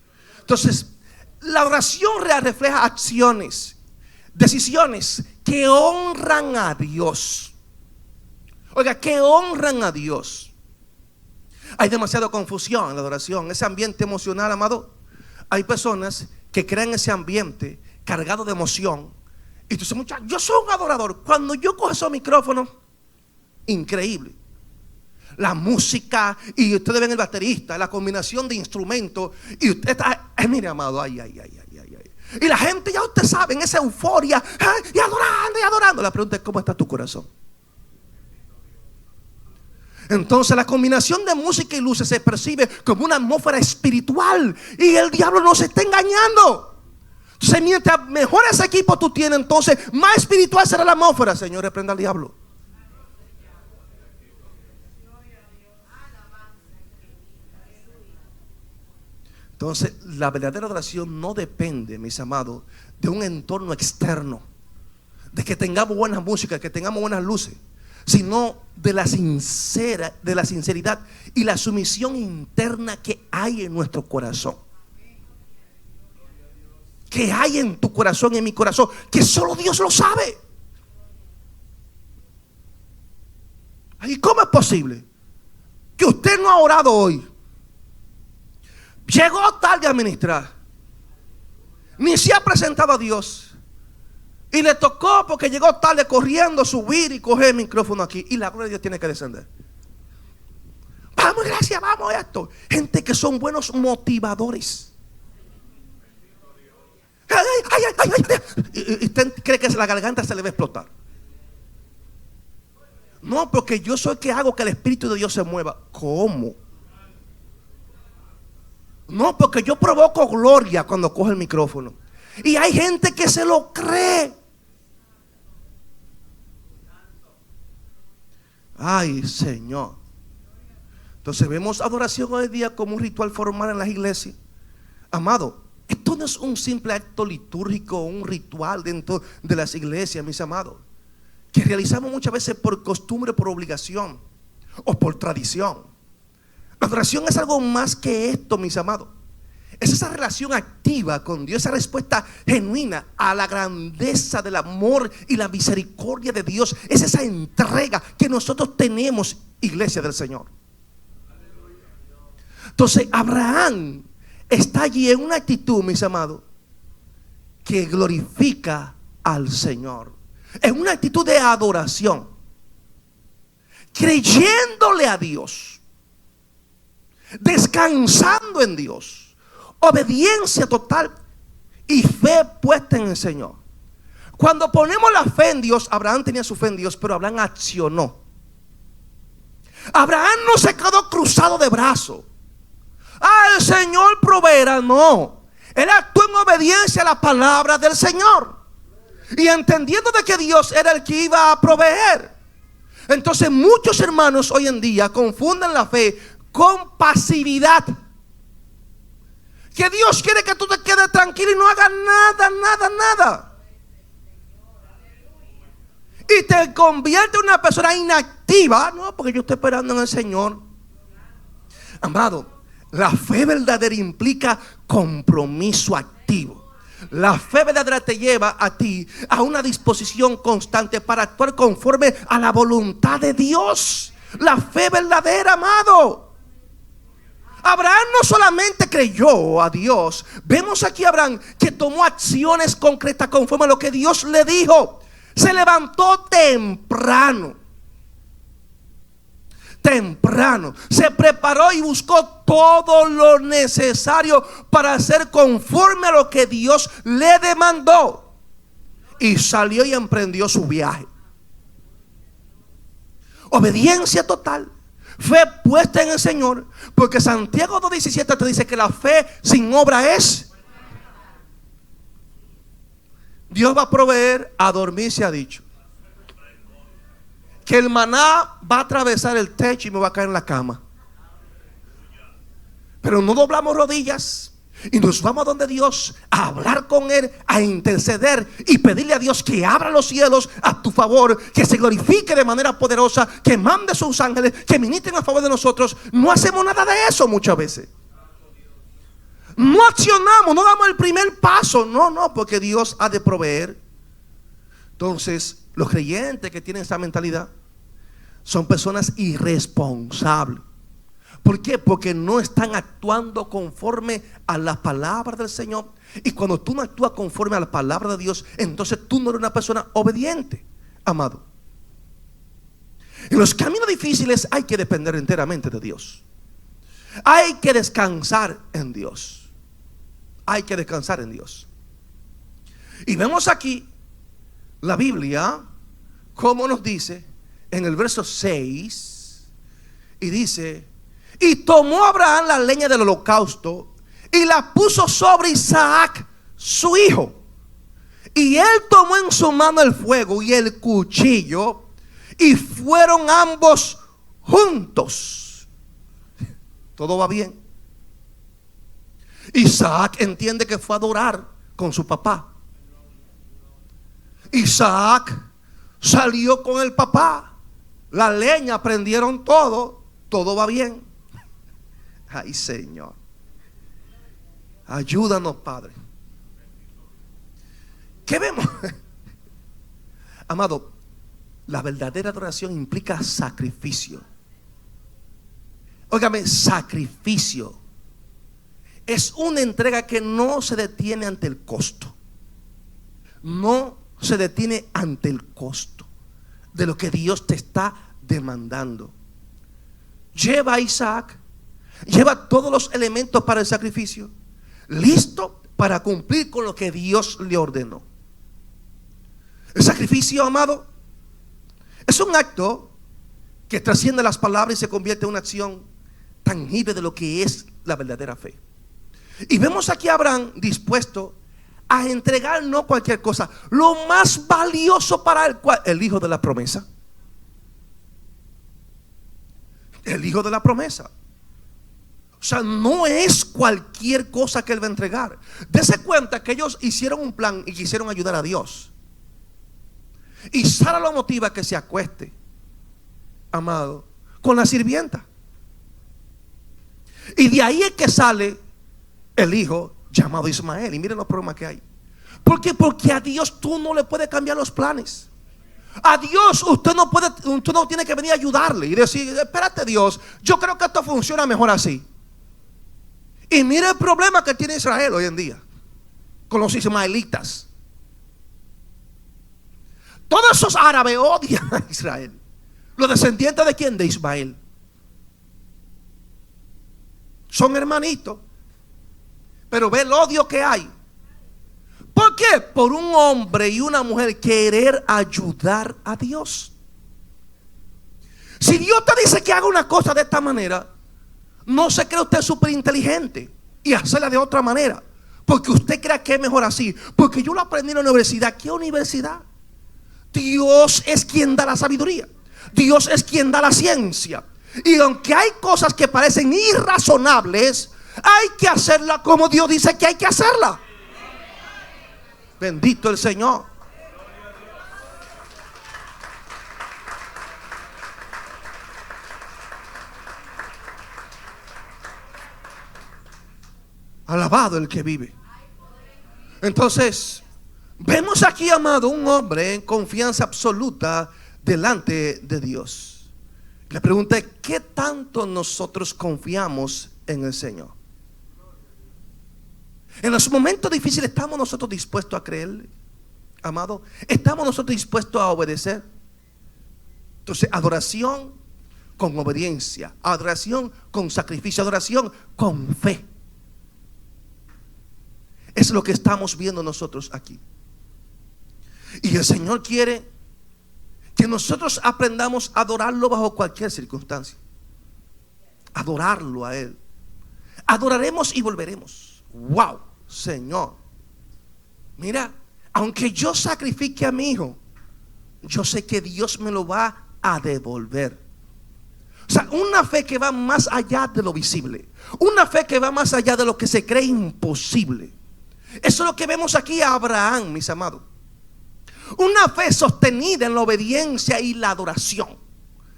Entonces, la oración refleja acciones, decisiones que honran a Dios. Oiga, que honran a Dios. Hay demasiada confusión en la adoración. Ese ambiente emocional, amado. Hay personas que crean ese ambiente cargado de emoción. Y tú dices: muchachos, yo soy un adorador. Cuando yo cojo esos micrófonos, increíble. La música, y ustedes ven el baterista, la combinación de instrumentos, y usted está, mire, amado, ay. Y la gente, ya usted sabe, en esa euforia, y adorando y adorando. La pregunta es: ¿cómo está tu corazón? Entonces la combinación de música y luces se percibe como una atmósfera espiritual, y el diablo nos está engañando. Entonces, mientras mejores equipos tú tienes, entonces más espiritual será la atmósfera. Señor, reprenda al diablo. Entonces, la verdadera adoración no depende, mis amados, de un entorno externo, de que tengamos buena música, que tengamos buenas luces, sino de la sinceridad y la sumisión interna que hay en nuestro corazón. Que hay en tu corazón y en mi corazón, que solo Dios lo sabe. ¿Y cómo es posible que usted no ha orado hoy? Llegó tarde a ministrar, ni se ha presentado a Dios, y le tocó porque llegó tarde corriendo subir y coger el micrófono aquí, y la gloria de Dios tiene que descender. Vamos, gracias, vamos a esto. Gente que son buenos motivadores. Y usted cree que la garganta se le va a explotar. No, porque yo soy el que hago que el Espíritu de Dios se mueva. ¿Cómo? No, porque yo provoco gloria cuando cojo el micrófono. Y hay gente que se lo cree. Ay, Señor. Entonces vemos adoración hoy día como un ritual formal en las iglesias. Amado, esto no es un simple acto litúrgico, un ritual dentro de las iglesias, mis amados, que realizamos muchas veces por costumbre, por obligación o por tradición. La adoración es algo más que esto, mis amados. Es esa relación activa con Dios, esa respuesta genuina a la grandeza del amor y la misericordia de Dios. Es esa entrega que nosotros tenemos, iglesia del Señor. Entonces Abraham está allí en una actitud, mis amados, que glorifica al Señor. En una actitud de adoración, creyéndole a Dios, descansando en Dios, obediencia total y fe puesta en el Señor. Cuando ponemos la fe en Dios, Abraham tenía su fe en Dios, pero Abraham accionó. Abraham no se quedó cruzado de brazos. El Señor proveerá. No, él actuó en obediencia a la palabra del Señor y entendiendo de que Dios era el que iba a proveer. Entonces muchos hermanos hoy en día confunden la fe con pasividad. Que Dios quiere que tú te quedes tranquilo y no hagas nada. Y te convierte en una persona inactiva. No, porque yo estoy esperando en el Señor. Amado, la fe verdadera implica compromiso activo. La fe verdadera te lleva a ti a una disposición constante para actuar conforme a la voluntad de Dios. La fe verdadera, amado. Abraham no solamente creyó a Dios. Vemos aquí a Abraham que tomó acciones concretas conforme a lo que Dios le dijo. Se levantó temprano, se preparó y buscó todo lo necesario para hacer conforme a lo que Dios le demandó, y salió y emprendió su viaje. Obediencia total, fe puesta en el Señor, porque Santiago 2:17 te dice que la fe sin obra es. Dios va a proveer, a dormir se ha dicho. Que el maná va a atravesar el techo y me va a caer en la cama. Pero no doblamos rodillas y nos vamos a donde Dios a hablar con Él, a interceder y pedirle a Dios que abra los cielos a tu favor, que se glorifique de manera poderosa, que mande sus ángeles, que ministren a favor de nosotros. No hacemos nada de eso muchas veces. No accionamos, no damos el primer paso. No, porque Dios ha de proveer. Entonces, los creyentes que tienen esa mentalidad son personas irresponsables. ¿Por qué? Porque no están actuando conforme a la palabra del Señor. Y cuando tú no actúas conforme a la palabra de Dios, entonces tú no eres una persona obediente, amado. En los caminos difíciles hay que depender enteramente de Dios. Hay que descansar en Dios. Hay que descansar en Dios. Y vemos aquí la Biblia como nos dice en el verso 6. Y dice: y tomó Abraham la leña del holocausto y la puso sobre Isaac su hijo. Y él tomó en su mano el fuego y el cuchillo, y fueron ambos juntos. Todo va bien. Isaac entiende que fue a adorar con su papá. Isaac salió con el papá. La leña prendieron todo. Todo va bien. Ay, Señor, ayúdanos, Padre. ¿Qué vemos? Amado, la verdadera adoración implica sacrificio. Óigame, sacrificio. Es una entrega que no se detiene ante el costo. No se detiene ante el costo de lo que Dios te está demandando. Lleva a Isaac, lleva todos los elementos para el sacrificio, listo para cumplir con lo que Dios le ordenó. El sacrificio, amado, es un acto que trasciende las palabras y se convierte en una acción tangible de lo que es la verdadera fe. Y vemos aquí a Abraham dispuesto a entregar no cualquier cosa, lo más valioso para él, el hijo de la promesa. El hijo de la promesa. O sea, no es cualquier cosa que Él va a entregar. Dese cuenta que ellos hicieron un plan y quisieron ayudar a Dios. Y Sara lo motiva a que se acueste, amado, con la sirvienta. Y de ahí es que sale el hijo llamado Ismael. Y miren los problemas que hay. ¿Por qué? Porque a Dios tú no le puedes cambiar los planes. A Dios usted no tiene que venir a ayudarle y decir, espérate Dios, yo creo que esto funciona mejor así. Y mire el problema que tiene Israel hoy en día con los ismaelitas. Todos esos árabes odian a Israel. ¿Los descendientes de quién? De Ismael. Son hermanitos. Pero ve el odio que hay. ¿Por qué? Por un hombre y una mujer querer ayudar a Dios. Si Dios te dice que haga una cosa de esta manera, no se cree usted súper inteligente y hacerla de otra manera, porque usted crea que es mejor así. Porque yo lo aprendí en la universidad. ¿Qué universidad? Dios es quien da la sabiduría. Dios es quien da la ciencia. Y aunque hay cosas que parecen irrazonables, hay que hacerla como Dios dice que hay que hacerla. Bendito el Señor. Alabado el que vive. Entonces, vemos aquí, amado, un hombre en confianza absoluta delante de Dios. Le pregunté, ¿qué tanto nosotros confiamos en el Señor? En los momentos difíciles, ¿estamos nosotros dispuestos a creerle, amado? ¿Estamos nosotros dispuestos a obedecer? Entonces, adoración con obediencia, adoración con sacrificio, adoración con fe. Es lo que estamos viendo nosotros aquí. Y el Señor quiere que nosotros aprendamos a adorarlo bajo cualquier circunstancia. Adorarlo a Él. Adoraremos y volveremos. Wow, Señor. Mira, aunque yo sacrifique a mi hijo, yo sé que Dios me lo va a devolver. O sea, una fe que va más allá de lo visible. Una fe que va más allá de lo que se cree imposible. Eso es lo que vemos aquí a Abraham, mis amados. Una fe sostenida en la obediencia y la adoración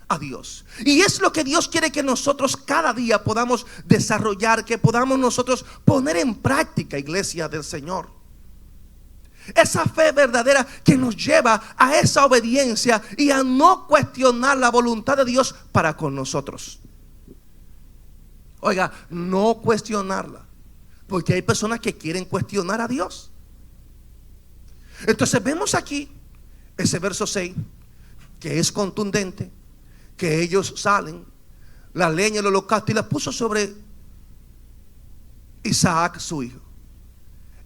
a Dios. Y es lo que Dios quiere que nosotros cada día podamos desarrollar, que podamos nosotros poner en práctica, iglesia del Señor. Esa fe verdadera que nos lleva a esa obediencia y a no cuestionar la voluntad de Dios para con nosotros. Oiga, no cuestionarla. Porque hay personas que quieren cuestionar a Dios. Entonces vemos aquí ese verso 6, que es contundente, que ellos salen, la leña, el holocausto, y la puso sobre Isaac, su hijo.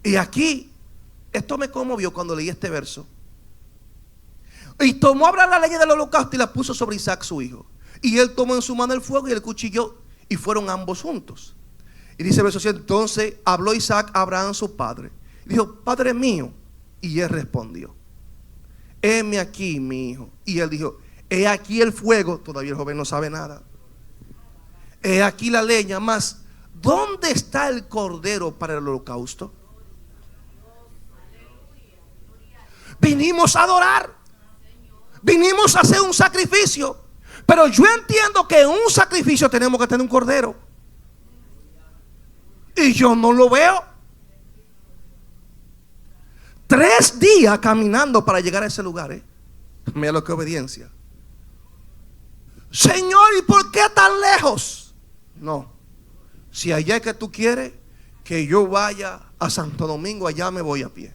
Y aquí, esto me conmovió cuando leí este verso. Y tomó Abraham la leña del holocausto y la puso sobre Isaac, su hijo. Y él tomó en su mano el fuego y el cuchillo, y fueron ambos juntos. Y dice el verso 7, entonces habló Isaac a Abraham su padre. Y dijo, Padre mío. Y él respondió, heme aquí mi hijo. Y él dijo, he aquí el fuego. Todavía el joven no sabe nada. He aquí la leña, mas ¿dónde está el cordero para el holocausto? Vinimos a adorar. Vinimos a hacer un sacrificio. Pero yo entiendo que en un sacrificio tenemos que tener un cordero. Y yo no lo veo. 3 días caminando para llegar a ese lugar. Mira lo que obediencia. Señor, ¿y por qué tan lejos? No. Si allá es que tú quieres que yo vaya a Santo Domingo, allá me voy a pie.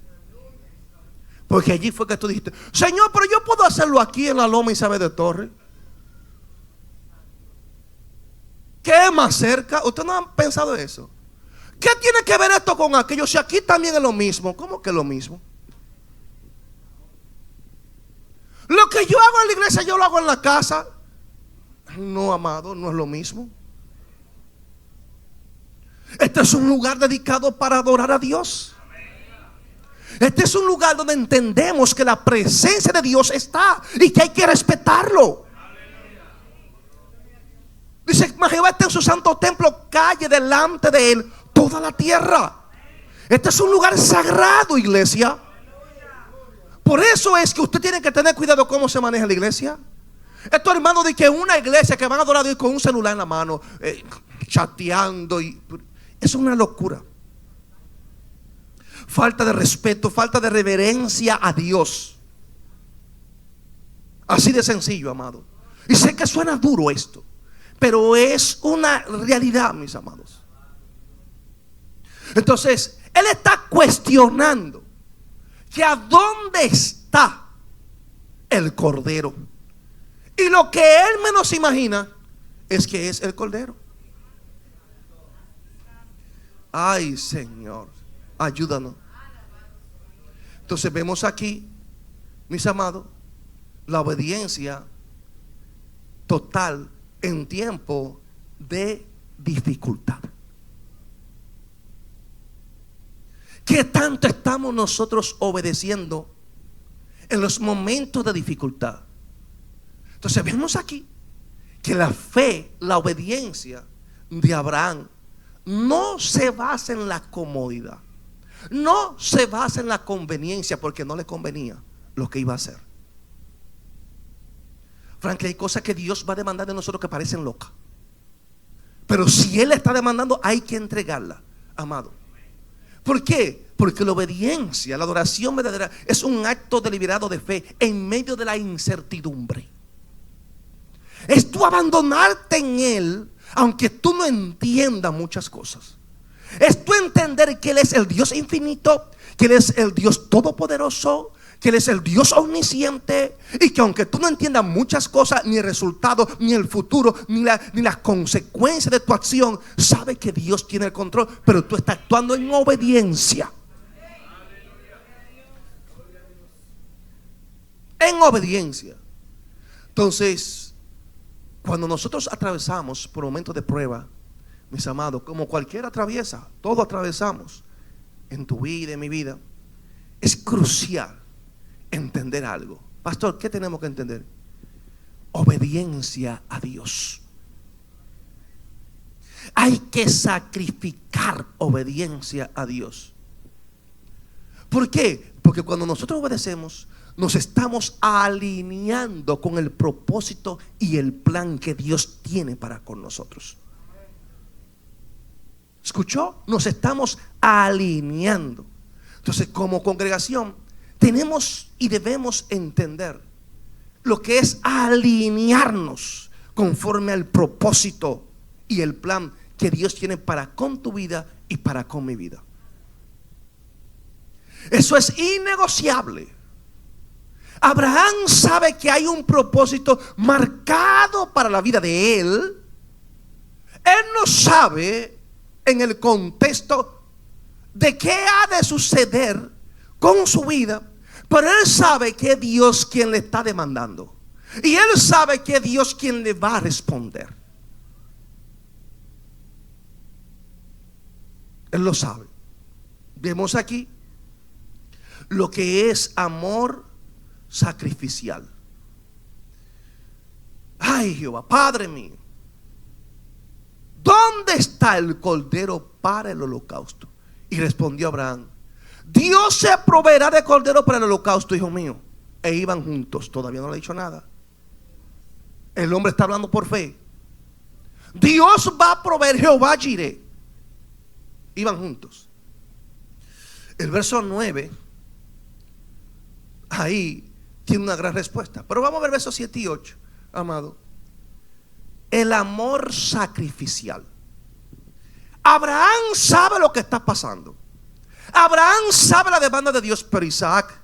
Porque allí fue que tú dijiste, Señor, pero yo puedo hacerlo aquí en la Loma Isabel de Torres. ¿Qué es más cerca? ¿Usted no ha pensado eso? ¿Qué tiene que ver esto con aquello? Si aquí también es lo mismo. ¿Cómo que es lo mismo? Lo que yo hago en la iglesia, yo lo hago en la casa. No, amado, no es lo mismo. Este es un lugar dedicado para adorar a Dios. Este es un lugar donde entendemos que la presencia de Dios está y que hay que respetarlo. Dice, Jehová está en su santo templo. calle delante de Él toda la tierra. Este es un lugar sagrado, iglesia. Por eso es que usted tiene que tener cuidado cómo se maneja la iglesia. Estos hermanos de que una iglesia que van a adorar a Dios con un celular en la mano, chateando, es una locura. Falta de respeto, falta de reverencia a Dios. Así de sencillo, amado. Y sé que suena duro esto, pero es una realidad, mis amados. Entonces, Él está cuestionando que a dónde está el Cordero. Y lo que Él menos imagina es que es el Cordero. Ay, Señor, ayúdanos. Entonces vemos aquí, mis amados, la obediencia total en tiempo de dificultad. ¿Qué tanto estamos nosotros obedeciendo en los momentos de dificultad? Entonces vemos aquí que la fe, la obediencia de Abraham no se basa en la comodidad, no se basa en la conveniencia, porque no le convenía lo que iba a hacer. Frank, hay cosas que Dios va a demandar de nosotros que parecen locas, pero si Él está demandando, hay que entregarla, amado. ¿Por qué? Porque la obediencia, la adoración verdadera, es un acto deliberado de fe en medio de la incertidumbre. Es tú abandonarte en Él, aunque tú no entiendas muchas cosas. Es tú entender que Él es el Dios infinito, que Él es el Dios todopoderoso, que Él es el Dios omnisciente, y que aunque tú no entiendas muchas cosas, ni el resultado, ni el futuro, ni las consecuencias de tu acción, sabes que Dios tiene el control, pero tú estás actuando en obediencia. En obediencia. Entonces, cuando nosotros atravesamos por momentos de prueba, mis amados, como cualquiera atraviesa, todos atravesamos en tu vida, en mi vida, es crucial entender algo. Pastor, ¿qué tenemos que entender? Obediencia a Dios. Hay que sacrificar obediencia a Dios. ¿Por qué? Porque cuando nosotros obedecemos, nos estamos alineando con el propósito y el plan que Dios tiene para con nosotros. ¿Escuchó? Nos estamos alineando. Entonces, como congregación, tenemos y debemos entender lo que es alinearnos conforme al propósito y el plan que Dios tiene para con tu vida y para con mi vida. Eso es innegociable. Abraham sabe que hay un propósito marcado para la vida de él. Él no sabe en el contexto de qué ha de suceder con su vida, pero él sabe que es Dios quien le está demandando, y él sabe que es Dios quien le va a responder. Él lo sabe. Vemos aquí lo que es amor sacrificial. Ay, Jehová, Padre mío, ¿dónde está el cordero para el holocausto? Y respondió Abraham: Dios se proveerá de cordero para el holocausto, hijo mío. E iban juntos. Todavía no le ha dicho nada. El hombre está hablando por fe. Dios va a proveer, Jehová Jireh. Iban juntos. El verso 9, ahí tiene una gran respuesta. Pero vamos a ver versos 7 y 8, amado. El amor sacrificial. Abraham sabe lo que está pasando. Abraham sabe la demanda de Dios, pero Isaac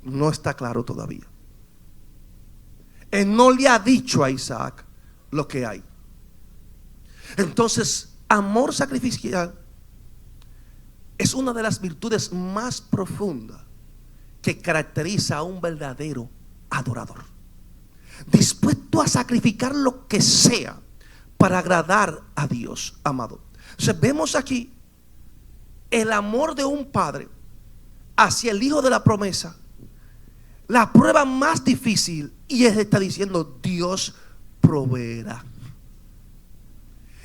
no está claro todavía. Él no le ha dicho a Isaac lo que hay. Entonces, amor sacrificial es una de las virtudes más profundas que caracteriza a un verdadero adorador, dispuesto a sacrificar lo que sea para agradar a Dios, amado. Entonces vemos aquí el amor de un padre hacia el hijo de la promesa, la prueba más difícil, y él está diciendo: Dios proveerá.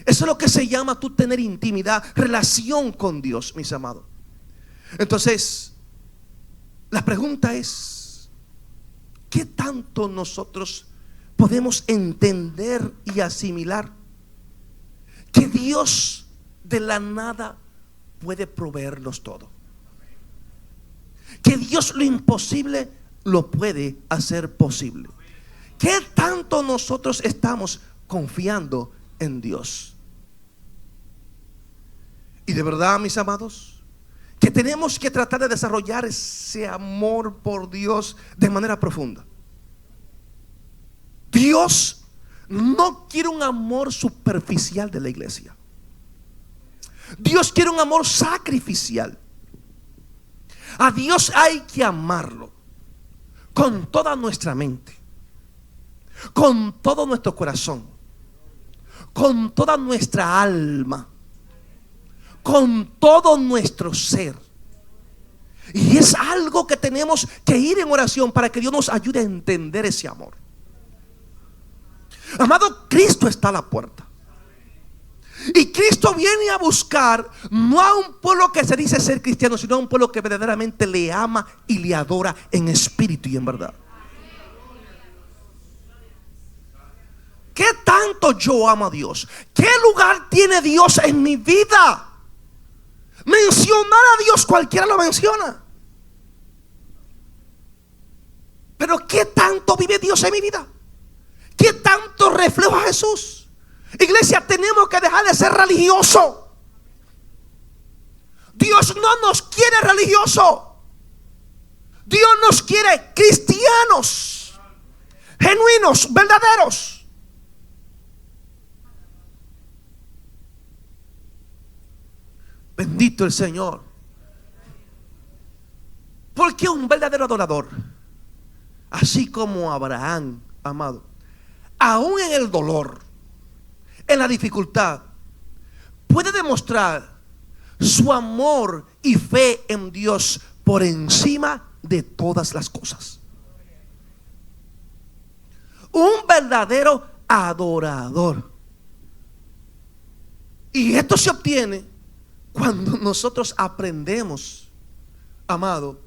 Eso es lo que se llama tú tener intimidad, relación con Dios, mis amados. Entonces, la pregunta es, ¿qué tanto nosotros podemos entender y asimilar que Dios de la nada puede proveernos todo? Que Dios lo imposible lo puede hacer posible. ¿Qué tanto nosotros estamos confiando en Dios? Y de verdad, mis amados, que tenemos que tratar de desarrollar ese amor por Dios de manera profunda. Dios no quiere un amor superficial de la iglesia. Dios quiere un amor sacrificial. A Dios hay que amarlo con toda nuestra mente, con todo nuestro corazón, con toda nuestra alma, con todo nuestro ser. Y es algo que tenemos que ir en oración para que Dios nos ayude a entender ese amor. Amado, Cristo está a la puerta. Y Cristo viene a buscar no a un pueblo que se dice ser cristiano, sino a un pueblo que verdaderamente le ama y le adora en espíritu y en verdad. ¿Qué tanto yo amo a Dios? ¿Qué lugar tiene Dios en mi vida? Mencionar a Dios, cualquiera lo menciona. Pero ¿qué tanto vive Dios en mi vida? ¿Qué tanto refleja a Jesús? Iglesia, tenemos que dejar de ser religiosos. Dios no nos quiere religiosos. Dios nos quiere cristianos, genuinos, verdaderos. Bendito el Señor. Porque un verdadero adorador, así como Abraham, amado, aún en el dolor, en la dificultad, puede demostrar su amor y fe en Dios por encima de todas las cosas. Un verdadero adorador. Y esto se obtiene cuando nosotros aprendemos, amado,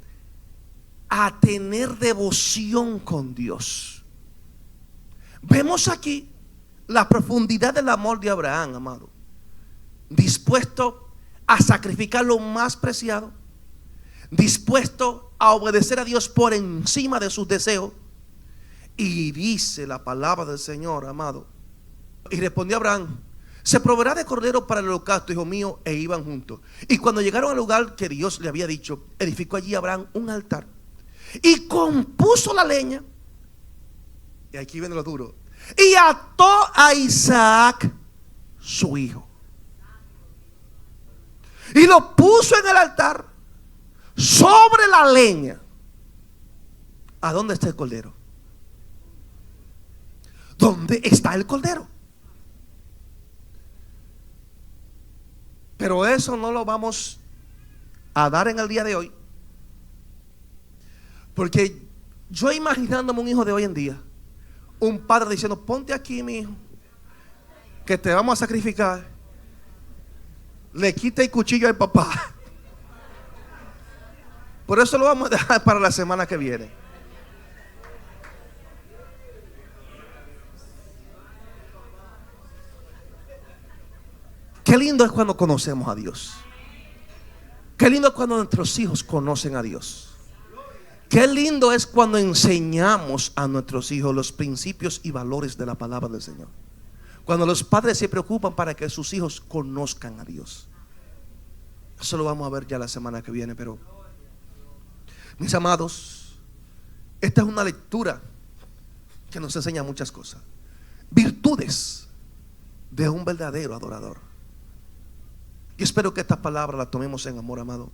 a tener devoción con Dios. Vemos aquí la profundidad del amor de Abraham, amado, dispuesto a sacrificar lo más preciado, dispuesto a obedecer a Dios por encima de sus deseos. Y dice la palabra del Señor, amado, y respondió Abraham: se proveerá de cordero para el holocausto, hijo mío. E iban juntos. Y cuando llegaron al lugar que Dios le había dicho, edificó allí Abraham un altar y compuso la leña. Y aquí viene lo duro. Y ató a Isaac, su hijo, y lo puso en el altar sobre la leña. ¿A dónde está el cordero? ¿Dónde está el cordero? Pero eso no lo vamos a dar en el día de hoy, porque yo imaginándome un hijo de hoy en día, un padre diciendo: ponte aquí, mi hijo, que te vamos a sacrificar. Le quita el cuchillo al papá. Por eso lo vamos a dejar para la semana que viene. Qué lindo es cuando conocemos a Dios. Qué lindo es cuando nuestros hijos conocen a Dios. Qué lindo es cuando enseñamos a nuestros hijos los principios y valores de la palabra del Señor. Cuando los padres se preocupan para que sus hijos conozcan a Dios. Eso lo vamos a ver ya la semana que viene. Pero, mis amados, esta es una lectura que nos enseña muchas cosas. Virtudes de un verdadero adorador. Y espero que estas palabras las tomemos en amor, amado.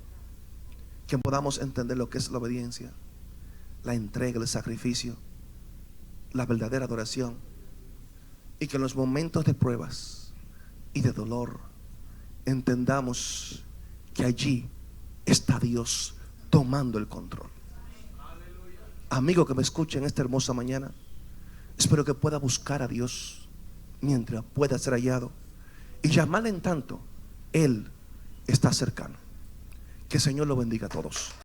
Que podamos entender lo que es la obediencia, la entrega, el sacrificio, la verdadera adoración. Y que en los momentos de pruebas y de dolor entendamos que allí está Dios tomando el control. Amigo que me escuche en esta hermosa mañana, espero que pueda buscar a Dios mientras pueda ser hallado, y llamarle en tanto, Él está cercano. Que el Señor lo bendiga a todos.